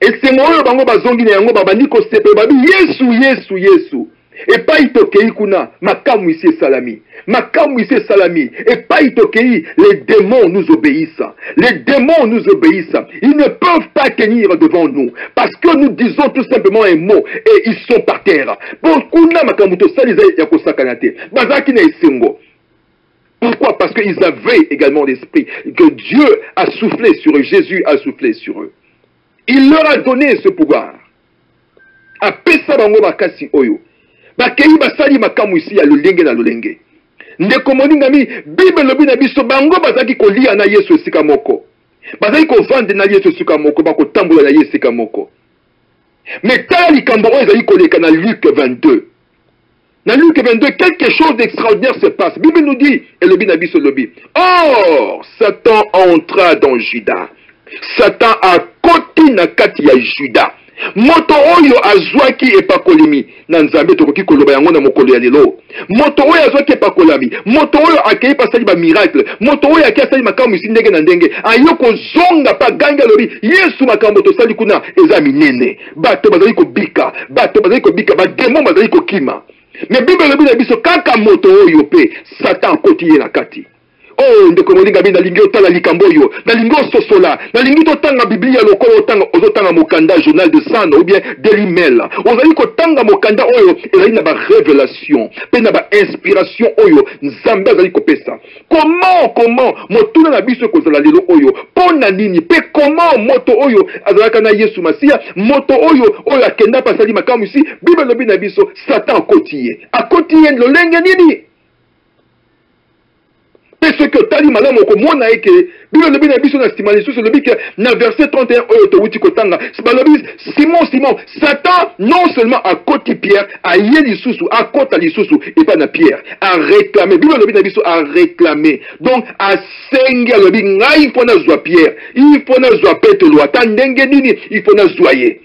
S2: Esengo oyo bango bazongi na yango babandi kosepe babi Yesu Yesu Yesu. Epai tokei kuna makamu isi esalami. Makamu isi esalami. Epai tokei les démons nous obéissent. Les démons nous obéissent. Ils ne peuvent pas tenir devant nous parce que nous disons tout simplement un mot et ils sont par terre. Pour kuna makamu to sali ya kosakana te. Bazaki na esengo. Pourquoi? Parce qu'ils avaient également l'esprit que Dieu a soufflé sur eux, Jésus a soufflé sur eux. Il leur a donné ce pouvoir. Apesa bango bakasi oyo. Bakei basali makamu isi ya lolenge na lolenge. Ndeko moninga mi Bible lobi na biso bango bazaki kolia na Yesu esika moko. Bazaki kovande na Yesu esika moko, bako tambola na Yesu esika moko. Mais tala likambo oyo ezali koleka na Luc 22. Dans Luc 22, quelque chose d'extraordinaire se passe. Bible nous dit, et le binabiso lobi. Or, Satan entra dans Judas. Satan a koti na kati ya Judas. Moto oyo azwaki epakolimi. Na nzambe tokoki koloba yango na mokolo ya lelo. Moto oyo azwaki epakolami. Moto oyo akei pasali ba miracle. Moto oyo akei asali makambo isi ndenge na ndenge. Ayoko zonga pa ganga lobi. Yesu makambo to sali kuna eza minene. Bato bazali ko bika. Bato bazali ko bika. Ba démon bazali ko kima. Mais Bible le dit biso kaka moto oyo pe Satan kotiye na kati. Oh ndeko molinga bi na lingi otala likambo yo, na lingi sosola, na lingi totanga Biblia lokolo otanga ozotanga mokanda journal de Sano ou bien Daily Mail. Ozali ko tanga mokanda oyo ezali na ba révélation, pe na ba inspiration oyo Nzambe azali ko pesa. Comment motuna na biso kozala lelo oyo pona nini pe comment moto oyo azalaka na Yesu Masiya, moto oyo akenda pasali makamu ici, Bible lobi na biso Satan akotiye lolenge nini? Ce que tali malamu okomona eke Bible lobi na biso na stimalisation c'est lobi que na verset 31 oyo to wuti kotanga balobi Simon Satan non seulement a koti Pierre a ye lisusu a kota lisusu et pas na Pierre a réclamé Bible lobi na biso a réclamé donc a sengi lobi ngai il faut na zwa Pierre il faut na zwa Petro ata ndenge nini il faut na zwaye.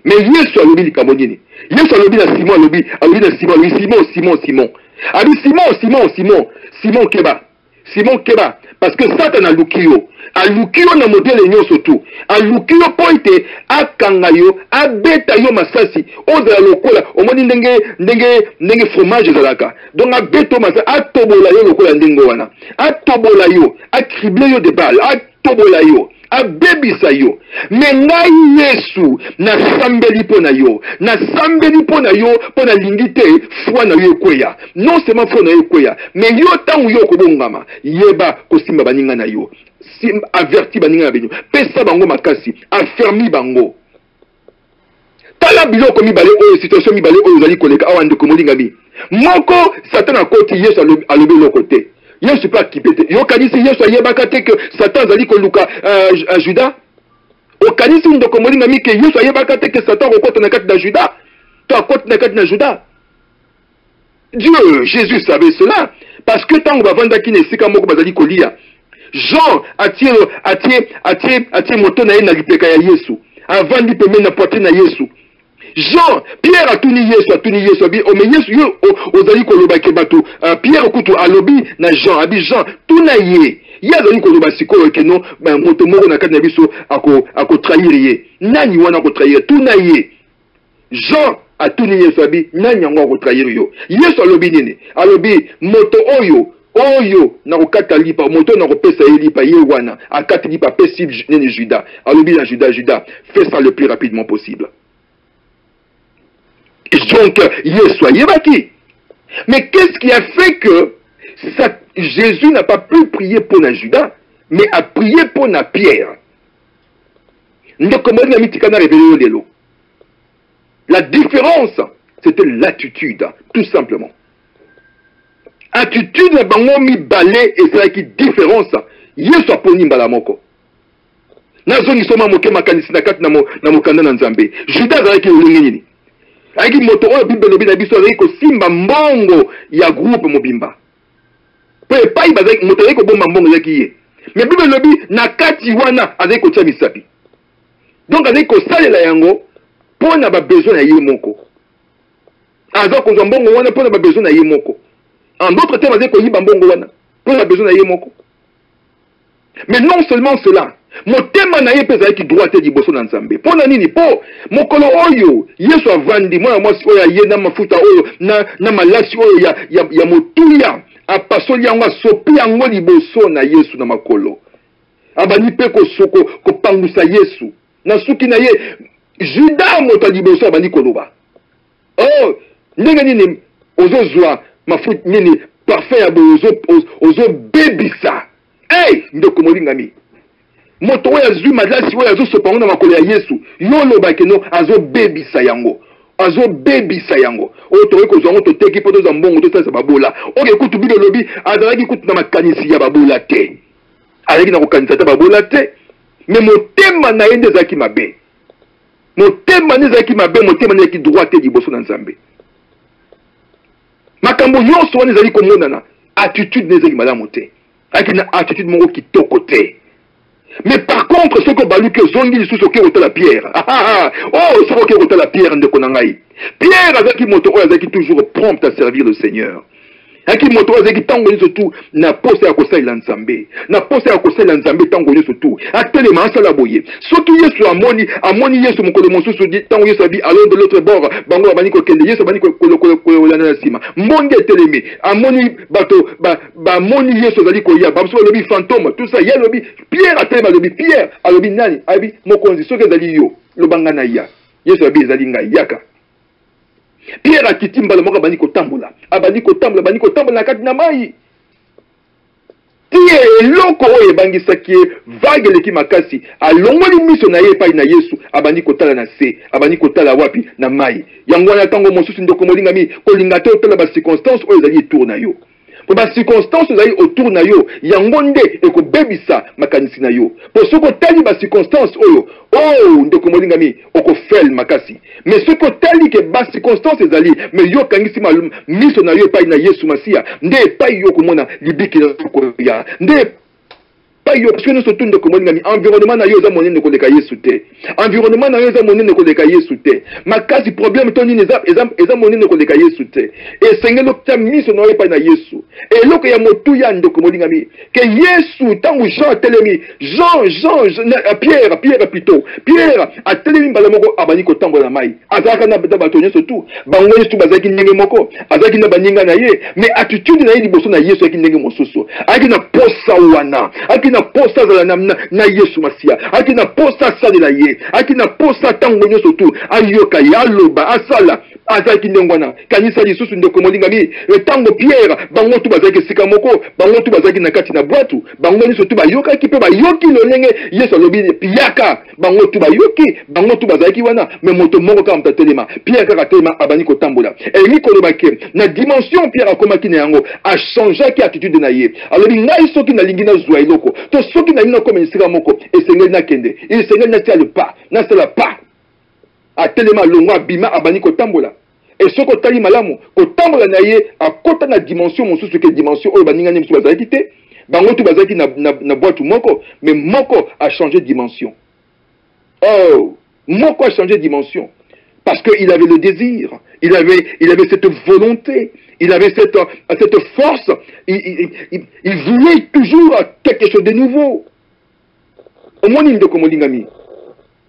S2: Mais Yesu alobi likambo nini? Yesu alobi na Simon alobi na Simon abi Simon Keba parce que Satan a lukio na modèle nyonso tu a lukio pointe akanga yo abeta yo masasi oza lokola omoni ndenge fromage zalaka donc abeto masasi atobola yo lokola ndenge wana atobola yo acrible yo de balle atobola yo abebisa yo. Mais ngai Yesu na sambeli pona yo pona lingite foi na yo ekweya. Non seulement foi na yo ekweya, mais yo tangu yo kobongama yeba kosimba baninga na yo. Averti baninga na benyo. Pesa bango makasi, affermi bango. Tala biloko mibale oyo situation mibale oyo zali koleka awande komolinga bi. Moko Satan akoti Yesu alobi lokote. Yesu pas qui pète. Yo kanisi Yesu ayebaka te que Satan zali koluka Judas. O kanisi ndoko molinga mi ke Yesu ayebaka te que Satan okota na kati na Judas. To akota na kati na Judas. Dieu, Jésus savait cela parce que tant on va vendre qui ne sika moko bazali kolia. Jean atie moto na ye na lipeka ya Yesu. Avant li peme na poitrine na Yesu. Jean, Pierre a tuni Yesu, abi, o me Yesu yo ozali koloba ke bato, Pierre kutu alobi na Jean, abi Jean, tuna ye, ya zali ko ba sikoyo ke non ba moto moko na kati na biso ako trahir ye nani wana ko trahir tout na ye Jean a tout ni Yesu abi nani yango ko trahir yo Yesu alobi nini alobi moto oyo na ko kata lipa moto na ko pesa ye lipa ye wana akati lipa pesi nini Judas alobi na Judas fais ça le plus rapidement possible. Donc Yesu ayebaki. Mais qu'est-ce qui a fait que Jésus n'a pas pu prier pour la Judas, mais a prié pour la Pierre? La différence, c'était l'attitude, tout simplement. Attitude, la bangomi balé, et c'est là qui différence. Yesu a poni mbalamoko. Nazoni soma moke makanisi na kati na mokanda na Nzambe. Judas a qui olengeni. Aiki moto oyo Bible lobi na biso azali ko simba mbongo ya groupe mobimba. Pe pai bazali moto azali ko bomba mbongo zaki ye. Mais Bible lobi na kati wana azali ko tia misapi. Donc azali ko salela yango pona ba besoin na ye moko. Azali ko zwa mbongo wana pona ba besoin na ye moko. En d'autres termes azali ko yiba mbongo wana pona ba besoin na ye moko. Mais non seulement cela, motema na ye pesa ki droite liboso na Nzambe. Pona nini po mokolo oyo Yesu avandi mwana mwasi oyo ye na mafuta oyo na malasi oyo ya motuya apasoli yango asopi yango liboso na Yesu na makolo. Abani pe ko pangusa Yesu. Na suki na ye Judas moto liboso abani koloba. Oh, ndenge nini ozozwa mafuta nini parfum ya ozo bebisa. Hey, ndoko molingami. Moto oyo azwi malasi oyo azosopango na makolo ya Yesu yo lobaki no azobebisa yango oyo toyei kozwa yango toteki mpo tozwa mbongo tosalisa babola oyo kutu bino lobi azalaki kutu na makanisi ya babola te azalaki na kokanisa te babola te me motema na ye nde ezalaki mabe motema nde ezalaki mabe motema nde ezalaki droit te liboso na Nzambe makambo nyonso wana ezali komonana attitude nde ezalaki malamu te azalaki na attitude moko kitoko te. Mais par contre, ce que baluke zongi lisusu oke kotala Pierre. Oh, ce que oke kotala Pierre ndeko na ngai. Pierre azaki moto oyo azaki toujours prompt à servir le Seigneur. Aki moto oyo azaki tango nyonso tu na posa ya kosalela Nzambe. Na posa ya kosalela Nzambe tango nyonso tu. Atelema asala boye. Soki Yesu amoni Yesu mokolo mosusu tango Yesu abi allons de l'autre bord bango abani ko kende Yesu abani ko kolana na sima. Mbonge telemi amoni bato ba moni Yesu azali ko ya baso lobi fantôme tout ça ya lobi Pierre atelema lobi Pierre alobi nani abi mokonzi soki ezali yo lobanga na ya Yesu abi ezali ngai yaka. Pierre akiti mbala moko abani kotambola na kati na mai tie eloko oyo ebangisaki vague eleki makasi alongoli miso na ye epai na Yesu abandi kotala na se abandi kotala wapi na mai yango wana ntango mosusu ndeko molingami kolinga te otala bacirconstance oyo ezali etour na yo po bacirconstance ezali autour na yo yango nde ekobebisa makanisi na yo po soki otali bacirconstance oyo ndeko molingami okofele makasi mais soki otali ke bacirconstance ezali mais yo okangisi miso na yo epai na Yesu Masiya nde epai yo komona libiki na koya nde pas yo parce que nous surtout ndeko molingami environnement na yo za monene koleka Yesu te environnement na yo za monene koleka Yesu te makasi problème to nini eza monene koleka Yesu te et sengelo ta miso na yo pa na Yesu et loko ya motu ya ndeko molingami que Yesu tangu Jean telemi Pierre plutôt Pierre a telemi mbala moko abani ko tambo na mai azaka na bato nyoso tu bango Yesu bazaki ndenge moko azaki na baninga na ye mais attitude na ye liboso na Yesu aki ndenge mosusu aki na posa wana aki na posa zala na Yesu Masiya aki na posa salela ye aki na posa tango nyoso tu ayoka yaloba asala azaki ndengwana kanisa lisusu ndeko molingami tango Pierre bango tu bazaki sika moko bango tu bazaki na kati na bwatu bango nyoso tu bayoka ki pe bayoki lolenge Yesu alobi piyaka bango tu bayoki bango tu bazaki wana me moto moko kama mtatelema Pierre kaka telema abani kotambola emi kolobake na dimension Pierre akomaki na yango a changer ki attitude na ye alobi ngai soki na lingi na zwa iloko to soki na lina comme sika moko esengeli na kende esengeli na tia le pas na sala pas a telema longwa bima abani kotambola et ce que tali malamu kotambola na ye akota na dimension mosusu ke dimension oyo baninga ne musu bazaki te bango tu bazaki na boîte moko mais moko a changé de dimension moko a changé de dimension parce que il avait le désir il avait cette volonté Il avait cette force. Il voulait toujours quelque chose de nouveau. Au moins, il de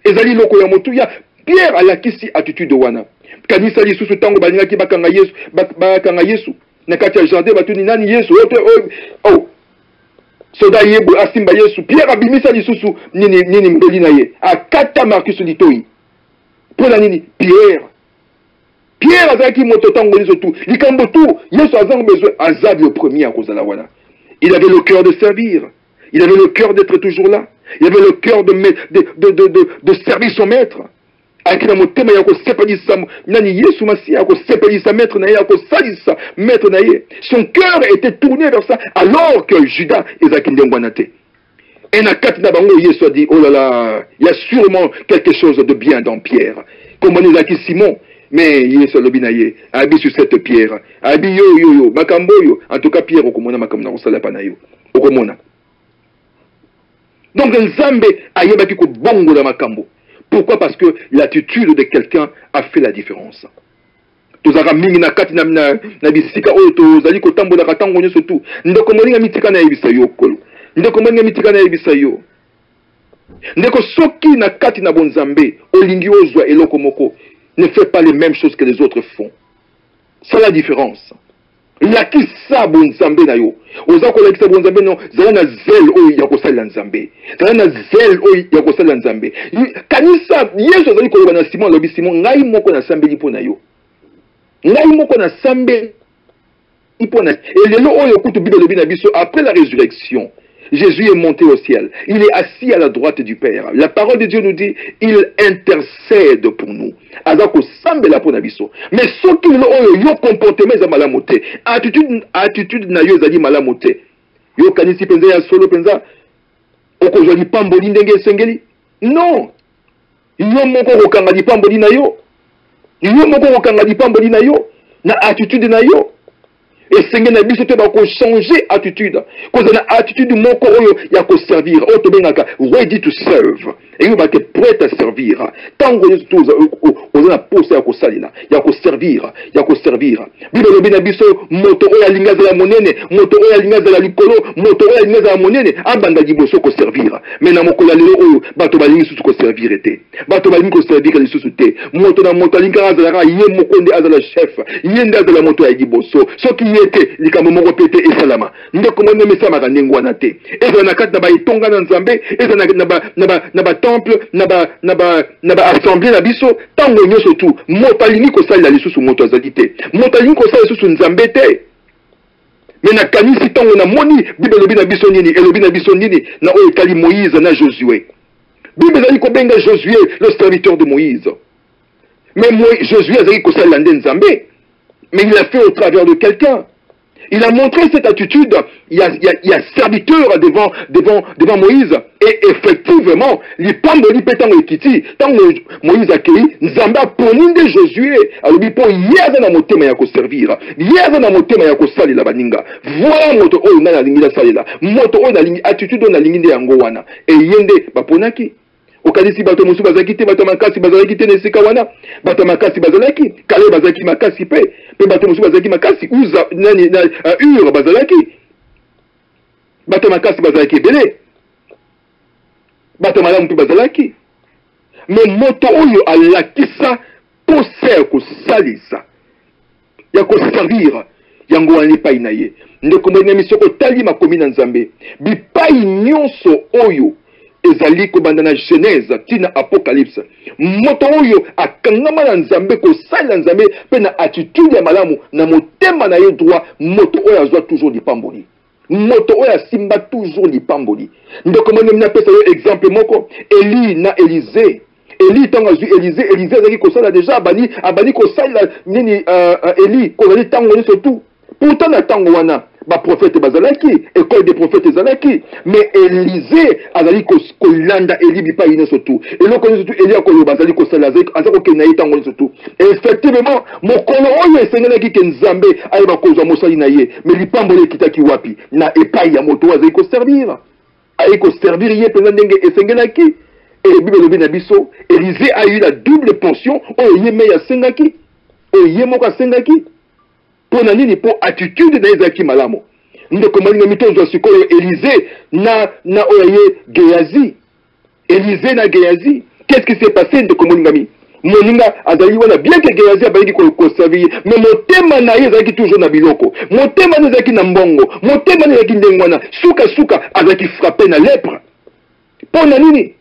S2: ezali loko ya motu ya Pierre alakisi attitude wana. Kanisa lisusu tango balingaki bakanga Yesu. Na kati ya jardin batuni nani Yesu. Oh. Soda yebo asimba Yesu. Pierre abimisa lisusu nini mbeli na ye. Akata Marcus litoi. Pona nini Pierre azaki moto tango liso tout. Likambo tout. Yesu azango besoin azabi au premier à cause de la wana. Il avait le cœur de servir. Il avait le cœur d'être toujours là. Il avait le cœur de servir son maître. Avec la motema yako sepelisa nani Yesu Masia yako sepelisa maître na yako salisa maître na ye. Son cœur était tourné vers ça alors que Judas ezaki ndengwanate. Et na kati na bango Yesu a dit oh là là, il y a sûrement quelque chose de bien dans Pierre. Comme on ezaki Simon. Mais Yesu lobi na ye, abi sur cette pierre. Abi yo makambo yo. En tout cas Pierre okomona makambo na kosala pa na yo. Okomona. Donc Nzambe ayebaki ko bongo na makambo. Pourquoi? Parce que l'attitude de quelqu'un a fait la différence. Tozaka mingi na kati na bisika oyo tozali ko tambola katango nyoso tu. Ndeko molinga mitika na yebisa yo kolo. Ndeko molinga mitika na yebisa yo. Ndeko soki na kati na bonzambe olingi ozwa eloko moko ne fait pas les mêmes choses que les autres font. C'est la différence. Laki sa bonzambe na yo. Oza ko laki sa bonzambe no, zala na zel o ya ko sala nzambe. Zala na zel o ya ko sala nzambe. Kanisa Yesu azali ko na Simon lobi Simon ngai moko na sambe lipo na yo. Ngai moko na sambe lipo na. Et lelo oyo kutu Bible lobi na biso après la résurrection. Jésus est monté au ciel. Il est assis à la droite du Père. La parole de Dieu nous dit, il intercède pour nous. Azako sambe la ponabiso. Mais ce qui yo comportement za malamote, attitude na yo zali malamote. Yo kanisi penza ya solo penza okozwa lipamboli ndenge sengeli. Non. Yo moko kokanga lipamboli na yo. Yo moko kokanga lipamboli na yo. Na attitude na yo. Et Seigneur na biso te ba ko changer attitude. Cause na attitude moko oyo ya ko servir. O to bengaka ready to serve. Et yo ba te prêt à servir. Tango yo tous na posa ya ko salila, ya ko servir, ya ko servir. Bible lobi na biso moto oyo alinga za la monene, moto oyo alinga za la likolo, moto oyo alinga za la monene, abanda liboso ko servir. Mais na moko la lelo oyo bato balingi susu ko servir ete. Bato balingi ko servir li susu te. Moto na moto alinga za la ye moko nde azala chef. Ye nde azala moto ya liboso. Soki yete likambo moko pete esalama. Ndeko mone mesama ka ndengwana te. Eza na kati na ba itonga na Nzambe, eza na ba temple, na ba assemblée na biso, tango nyoso tu, moto alingi ko sala lisusu moto azali te. Moto alingi ko sala lisusu Nzambe te. Mais na kanisi tango na moni Bible lobi na biso nini, elobi na biso nini na oyo kali Moïse na Josué. Bible zali ko benga Josué le serviteur de Moïse. Mais Josué azali ko sala ndé Nzambe. Mais il l'a fait au travers de quelqu'un. Il a montré cette attitude. Il y a serviteur devant Moïse. Et effectivement, les pamboli pétant ekiti, tant Moïse a créé, Nzamba ponine de Josué, alors il peut y na motema ya ko servir. Yeza na motema ya ko sali la baninga. Voilà moto oyo na lingi la sali la. Moto oyo na lingi attitude na lingi de yango wana. Et yende baponaki. Okanisi bato musu bazaki te, bato makasi bazalaki te nesika wana, bato makasi bazalaki, kale bazaki makasi pe bato musu bazaki makasi, uza nani na ur bazalaki, bato makasi bazalaki bele, bato malamu pe bazalaki. Mais moto oyo alakisa poser ko salisa, ya ko servir, yango wana pa inaye. Ndeko mwana misoko tali makomi na Nzambe, bipai nyonso oyo ezali ko banda na Genèse tina Apocalypse. Moto oyo akangama na Nzambe ko sala Nzambe pe na attitude ya malamu na motema na ye droit, moto oyo azwa toujours lipamboli. Moto oyo asimba toujours lipamboli. Ndeko mwana mina pesa yo exemple moko, Eli na Élisée. Eli tango azwi Élisée azali ko sala déjà abani ko sala nini Eli ko zali tango ni surtout. Pourtant na tango wana ba prophète bazalaki, école des prophètes zalaki, mais Élisée azali ko landa Eli bipa ino surtout. Et lo ko surtout Eli ko bazali ko sala azako ke na yitango surtout. Et effectivement, mokolo oyo esengelaki ke Nzambe ayeba ko zo mosali na ye, mais lipambole kitaki wapi na epai ya moto azali ko servir. Ayi ko servir ye pena ndenge esengelaki. Et la Bible lobi na biso, Élisée a eu la double pension oyo ye me ya sengaki. Oyo ye moko sengaki. Pour nini pour attitude na ezaki malamo. Ndeko moninga mitozo sikoyo Élysée na oye Géasi. Élysée na Géasi. Qu'est-ce qui s'est passé ndeko moninga mi? Moninga azali wana bien que Géasi abayiki ko servir, mais motema na ye azaki toujours na biloko. Motema na azaki na mbongo, motema na azaki ndengwana, suka azaki frappé na lèpre. Pour nini?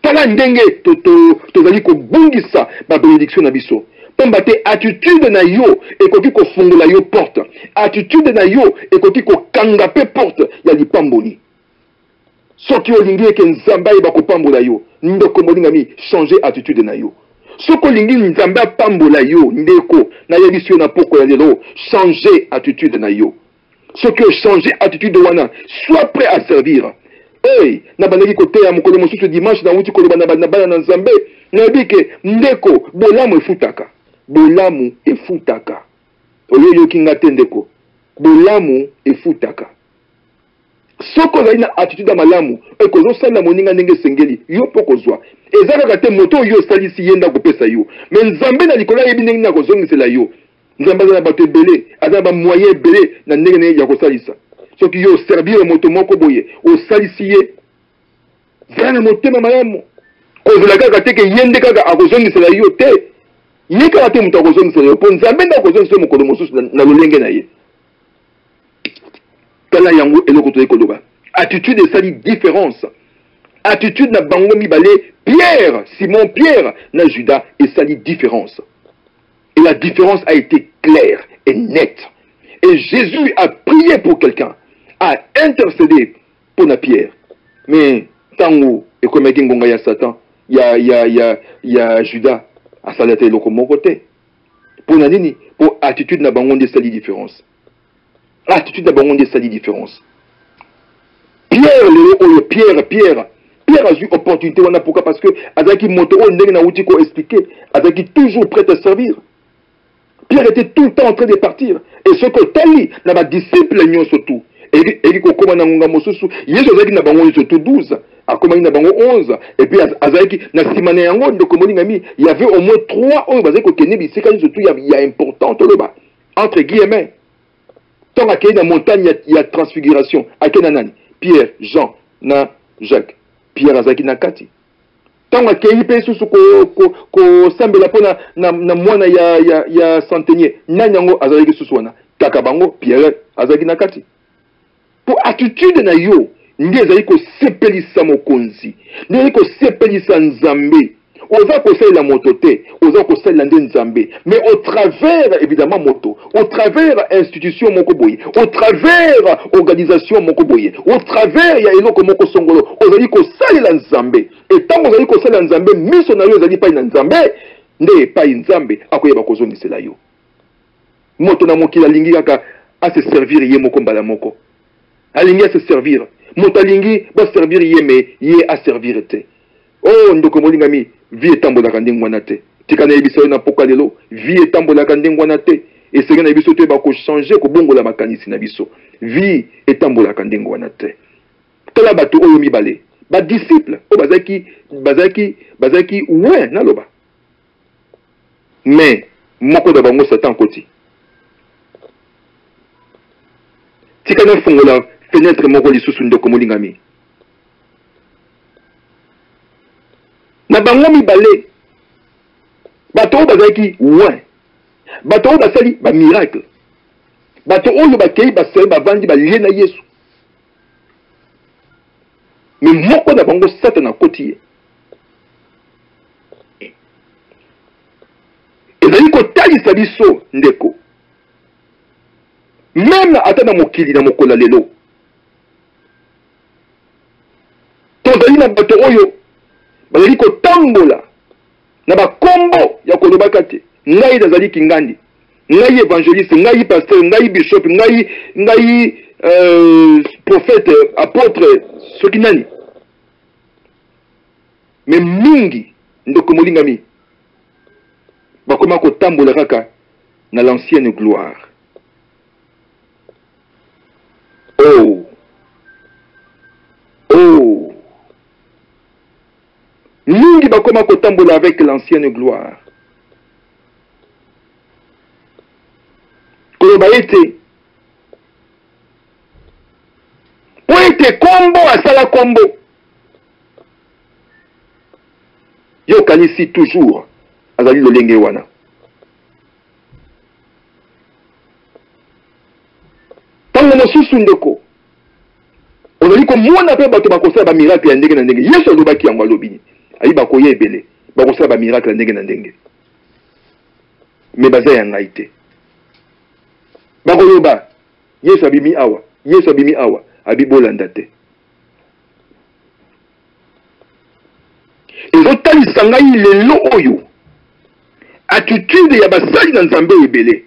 S2: Tala ndenge tozali ko bungisa ba bénédiction na biso. Pomba te attitude na yo ekoki ko fungola yo porte. Attitude na yo ekoki ko kanga pe porte ya lipamboli. Soki olingi ke nzamba ye bakopambola yo, ndeko moninga mi changer attitude na yo. Soko lingi nzamba pambola yo, ndeko na yebiso na poko ya lelo, changer attitude na yo. Soki o changer attitude wana, sois prêt à servir. Hey, na bandaki kote ya mokolo mosusu dimanche na wuti koloba na bana na nzambe, na bike ndeko bolamu efutaka. Bolamu efutaka. Oyo yokinga te ndeko. Bolamu efutaka. Soko zali na attitude ya malamu, ekozo sala moninga ndenge sengeli, yo pokozwa. Ezaka kate moto yo salisi yenda kopesa yo. Mais nzambe na likola yebi ndenge na kozongisela yo. Nzambe na bato ebele, azana ba moyen ebele na ndenge ya kosalisa. Soki yo servir moto moko boye, o salisi ye. Zana motema malamu. Kozela kaka te ke yende kaka akozongisela yo te. Yeka kate moto akozongisela yo. Po nzambe na akozongisela mokolo mosusu na lolenge na ye. Kala yango eloko to ekoloba. Attitude esali différence. Attitude na bango mibale Pierre, Simon Pierre na Judas esali différence. Et la différence a été claire et nette. Et Jésus a prié pour quelqu'un, a intercédé pour na Pierre. Mais tango et comme ngonga ya Satan, ya Judas a salate eloko moko te. Pour na nini? Pour attitude na bango esali différence. Attitude d'abord on dit ça dit différence. Pierre a eu opportunité on a pourquoi parce que Azaki moto on ndenge na wuti ko expliquer Azaki toujours prêt à servir. Pierre était tout le temps en train de partir et ce que tali na ba disciple nyo surtout et ko koma na ngonga mosusu Yesu Azaki na bango surtout 12 a koma na bango 11 et puis Azaki na simane yango ndeko moninga mi il y avait au moins 3 on bazaki ko kenni bisika surtout il y a important loba entre guillemets. Tant qu'il y a une montagne, il y a transfiguration. À quel nani? Pierre, Jean, na Jacques. Pierre Azaki na Kati. Tant qu'il y a une personne ko sambela pona na mwana ya centenier. Nanyango Azaki suswana. Kakabango Pierre Azaki na Kati. Pour attitude na yo, ndi Azaki ko sepelisa mokonzi. Ndi Azaki ko sepelisa nzambe. Oza kosala la mototé, oza kosala la nzambe, mais au travers évidemment moto, au travers institution moko boye, au travers organisation moko boye, au travers ya eloko moko songolo, ozali kosala la nzambe. Et tant ozali kosala la nzambe, missionaire ozali pa na nzambe, nde pa nzambe akoyeba kozongisela yo. Moto na mokila lingi kaka a se servir ye moko mbala moko. Alingi a se servir. Moto alingi ba servir ye mais ye a servir te. Oh ndoko molinga mi vie etambolaka ndenge wana te. Tika na yebisa yo na poka lelo, vie etambolaka ndenge wana te. Et c'est na biso te ba ko changer ko bongola makanisi na biso. Vie etambolaka ndenge wana te. Tala bato oyo mibale, ba disciple o bazaki ouais na loba. Mais moko da bango Satan koti. Tika na fongola fenêtre moko lisusu ndoko molinga mi. Na bango mibale bato oyo bazalaki ouais bato oyo basali ba miracle bato oyo bakei basali bavandi balie na Yesu mais moko na bango Satan akoti ye ezali kotalisa biso ndeko même ata na mokili na mokola lelo tozali na bato oyo bazali kotambola na bakombo ya kolobaka te ngai nazali kingandi ngai évangéliste ngai pasteur ngai bishop ngai prophète apôtre soki nani mais mingi ndeko molingami bakoma kotambola kaka na l'ancienne gloire. Mingi bakoma kotambola avec l'ancienne gloire. koloba ete po ete kombo asala kombo yo kanisi toujours azali lolenge wana. Tango mosusu ndeko ozali komona pe bato bakosala ba miracle ya ndenge na ndenge. Yesu alobaki yango alobi ayi bakoya ebele bakosala ba miracle ya ndenge na ndenge, me baza ya ngai te. Bakoloba Yesu abimi awa, Yesu abimi awa, abibolanda te. Ezotalisa ngai lelo oyo attitude ya basali na Nzambe ebele.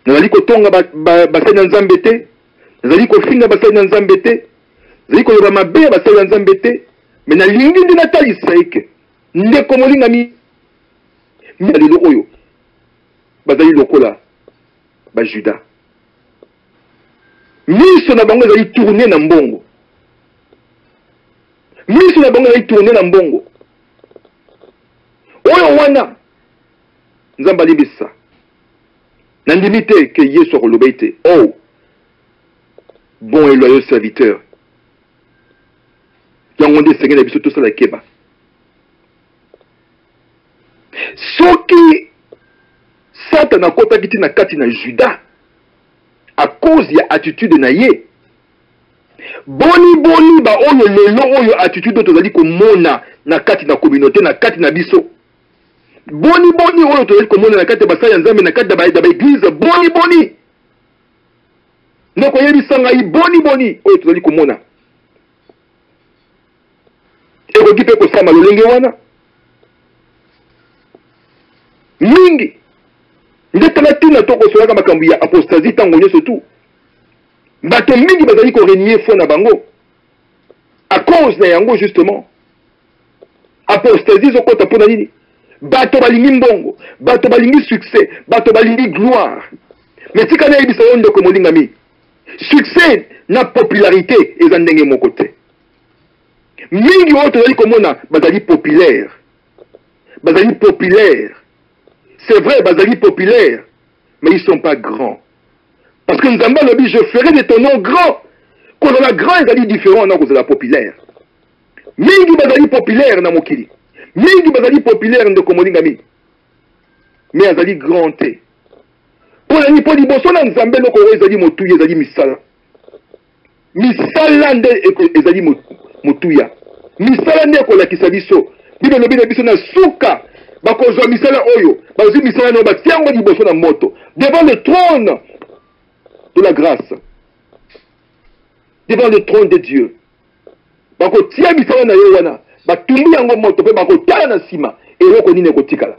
S2: Nazali kotonga basali na Nzambe te, nazali kofinga basali na Nzambe te, nazali koloba mabe ya basali na Nzambe te, me nalingi nde natalisa eke ndeko molingami lelo oyo bazali lokola ba Juda. Miso na bango ezali tourner na mbongo. Miso na bango ezali tourner na mbongo. Oyo wana Nzambe alibisa. Nandimi te ke Yesu akoloba ete oh bon et loyal serviteur. Yango nde sengeli biso tosala keba. Soki Satan akotaki ti na kati na Juda à cause ya attitude na ye. Boni ba oyo lelo oyo attitude tozali komona na kati na communauté na kati na biso. Boni oyo tozali komona na kati ya basali ya Nzambe na kati ya ba église boni. Ndeko yebisa ngai boni oyo tozali komona. Ekoki pe kosama lolenge wana. Mingi ndetala tina tokosolaka makambo ya apostasie tango nyonso tu. Bato mingi bazali ko renier foi na bango à cause na yango justement. Apostasie zokota pona nini? Bato balingi mbongo, bato balingi succès, bato balingi gloire. Mais tika na yebisa yo ndeko molingami, succès na popularité eza ndenge moko te. Mingi oyo tozali komona bazali populaire. Bazali populaire. C'est vrai, bazali populaire, mais ils ne sont pas grands. Parce que Nzambe lobi, je ferai de ton nom grand. Quand on a grand, ils sont différents, non, la populaire. Mingi bazali populaire na mokili. Mingi bazali populaire de komoningami. Mais azali grand te. Pour la nipo liboso na Nzambe loko ezali motuya, ezali misala. Misala nde ezali motuya. Misala nde kolakisa biso. Bible lobi na biso na suka. Bakozwa misala oyo, bazwi misala no batiango liboso na moto, devant le trône de la grâce, devant le trône de Dieu. Bakotia misala na yo wana, batumbi yango moto pe bakotala na sima, eloko nini ekotikala.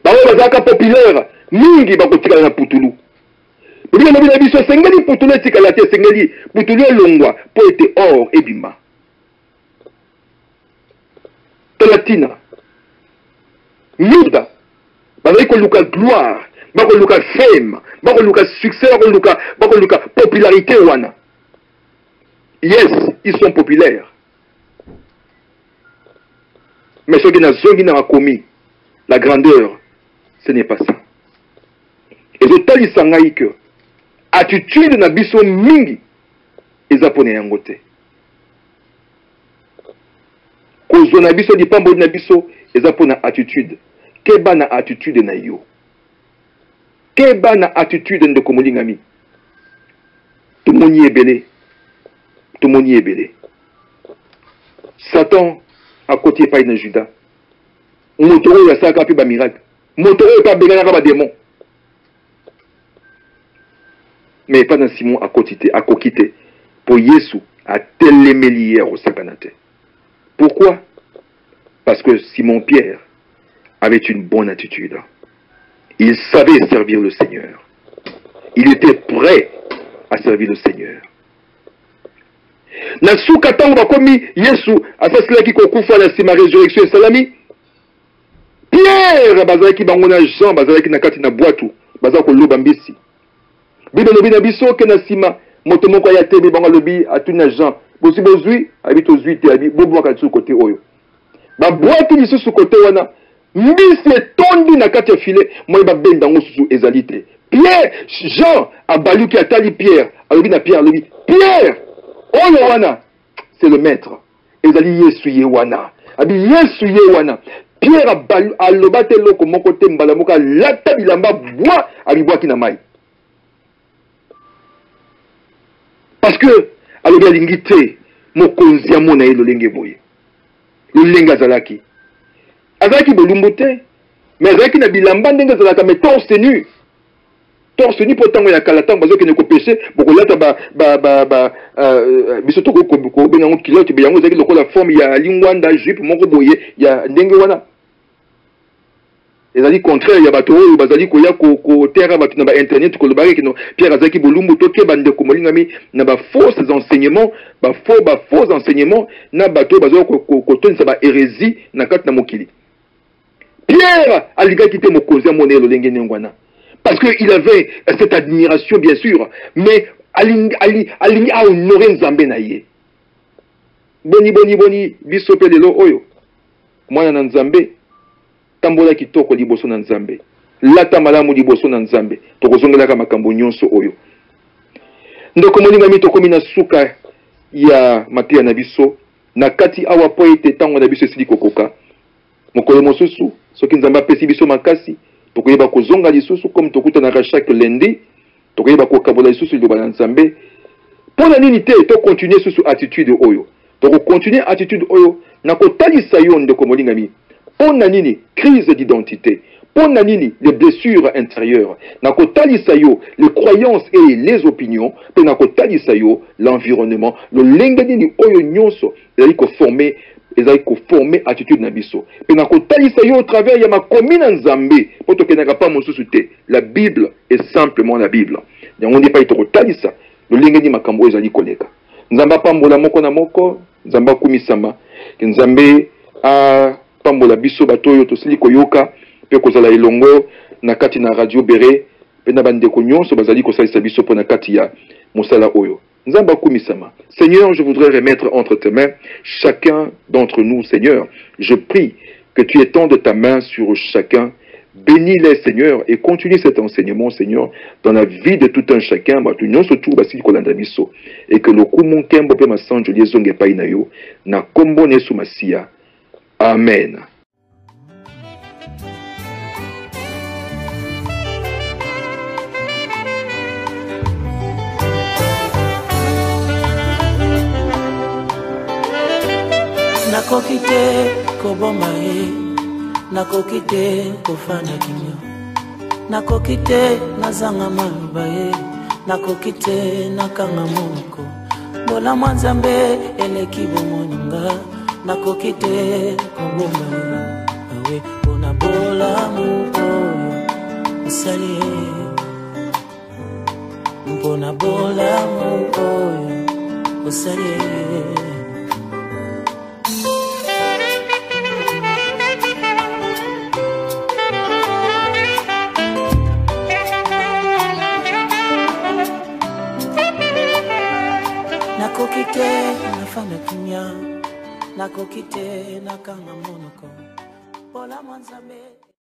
S2: Bawo bazaka populaire, mingi bakotikala na putulu. Biblia lobi na biso sengeli putulu etikala te, sengeli putulu elongwa po ete or ebima. Latina Yuda bazali koluka gloire, bakoluka fame, bakoluka succès, bakoluka popularité wana. Yes, ils sont populaires. Mais ce qui n'a zongi n'a commis la grandeur, ce n'est pas ça. Et je tali sangai que attitude na biso mingi ezapone yangote. Kozo na biso dipambo na biso ezapo na attitude. Keba na attitude na yo. Keba na attitude ndeko molingami. Tumoni ebele. Tumoni ebele. Satan a côté pa na Juda. Motoro ya saka pe ba miracle. Motoro pa bengana ka ba démon. Mais pas dans Simon à côté pour Yesu a telemeli hier au sakanate. Pourquoi? Parce que Simon-Pierre avait une bonne attitude. Il savait servir le Seigneur. Il était prêt à servir le Seigneur. Nasuka tango bakomi Yesu asasilaki kokufa na sima résurrection et salami. Pierre bazalaki bango na Jean bazalaki na kati na boitu bazako loba mbisi. Bible lobi na biso ke na sima moto moko ya tebi bango lobi atuna Jean. Bosi bozui habite aux 8 et habite bobo ka tsu côté oyo. Ba boitu lisusu côté wana mbisi etondi na kati ya filet moi babenda ngo susu ezali te. Pierre, Jean abaluki atali Pierre, alobi na Pierre alobi Pierre, oyo wana c'est le maître. Ezali Yesu ye wana. Abi Yesu ye wana. Pierre alobate loko moko te mbala moko lata bilamba bois abibwaki na mai. Parce que alobi alingi te mokonzi ya mona ye lolenge boye. Lolenge azalaki. Azalaki bolumbu te, mais azalaki na bilamba ndenge azalaka mais torse nu. Torse nu po tango ya kala tango bazoki ne ko péché, boko lata biso to ko benga ngo kilote be yango ezalaki lokola forme ya lingwanda jupe moko boye ya ndenge wana. Ezali contraire ya bato oyo bazali koya ko terra bato na ba internet ko lobaki no Pierre azalaki bolumbu to ke bande ko molingami na ba fausses enseignements, ba faux enseignements na bato bazo ko tonisa ba hérésie na kati na mokili. Pierre aligaki te mokonzi monelo lenge nengwana parce que il avait cette admiration bien sûr, mais alingi a honoré Nzambe na ye. Boni biso pe lelo oyo mwana na Nzambe tambola kitoko liboso na Nzambe, lata malamu liboso na Nzambe, tokozongelaka makambo nyonso oyo. Ndoko moninga mi tokomi na suka ya matia na biso na kati awa po ete tango na biso esili kokoka mokolo mosusu soki Nzambe apesi biso makasi tokoyeba kozonga lisusu comme tokutanaka chaque lundi, tokoyeba kokabola lisusu liloba na Nzambe. Pona nini te to continuer susu attitude oyo, toko continuer attitude oyo na kotalisa yo ndeko moninga mi. Pona nini crise d'identité, pona nini les blessures intérieures, na kotalisa yo les croyances et les opinions, pe na kotalisa yo l'environnement, le lenge nini oyo nyonso ezali ko former attitude na biso. Pe na kotalisa yo au travers ya makomi na Nzambe, po tokenaka pa mosusu te. La Bible est simplement la Bible. Yango ndi pa ito kotalisa le lenge ni makambo ezali koleka. Nzamba pambola moko na moko, Nzamba kumisama, Nzambe a pambola biso batoyo tosili koyoka pe kozala elongo na kati na radio Bere pe na bandeko nyonso bazali kosalisa biso po na kati ya mosala oyo. Nzamba kumisama. Seigneur, je voudrais remettre entre tes mains chacun d'entre nous, Seigneur. Je prie que tu étendes ta main sur chacun. Bénis-les, Seigneur, et continue cet enseignement, Seigneur, dans la vie de tout un chacun. Et que le kumon kembo pe masanjo liezonge pa inayo na kombo nesu masia. Amen.
S1: Nakokite koboma ye, nakokite kofana kimyo, nakokite nazanga maluba ye, nakokite nakanga moko, bola mwanzambe eleki bomoninga, nakokite koboma ye, awe pona bola muoyo, usali mpona bola muoyo, usali nakokite nafana kimya, nakokite nakanga monoko, bola mwanzambe.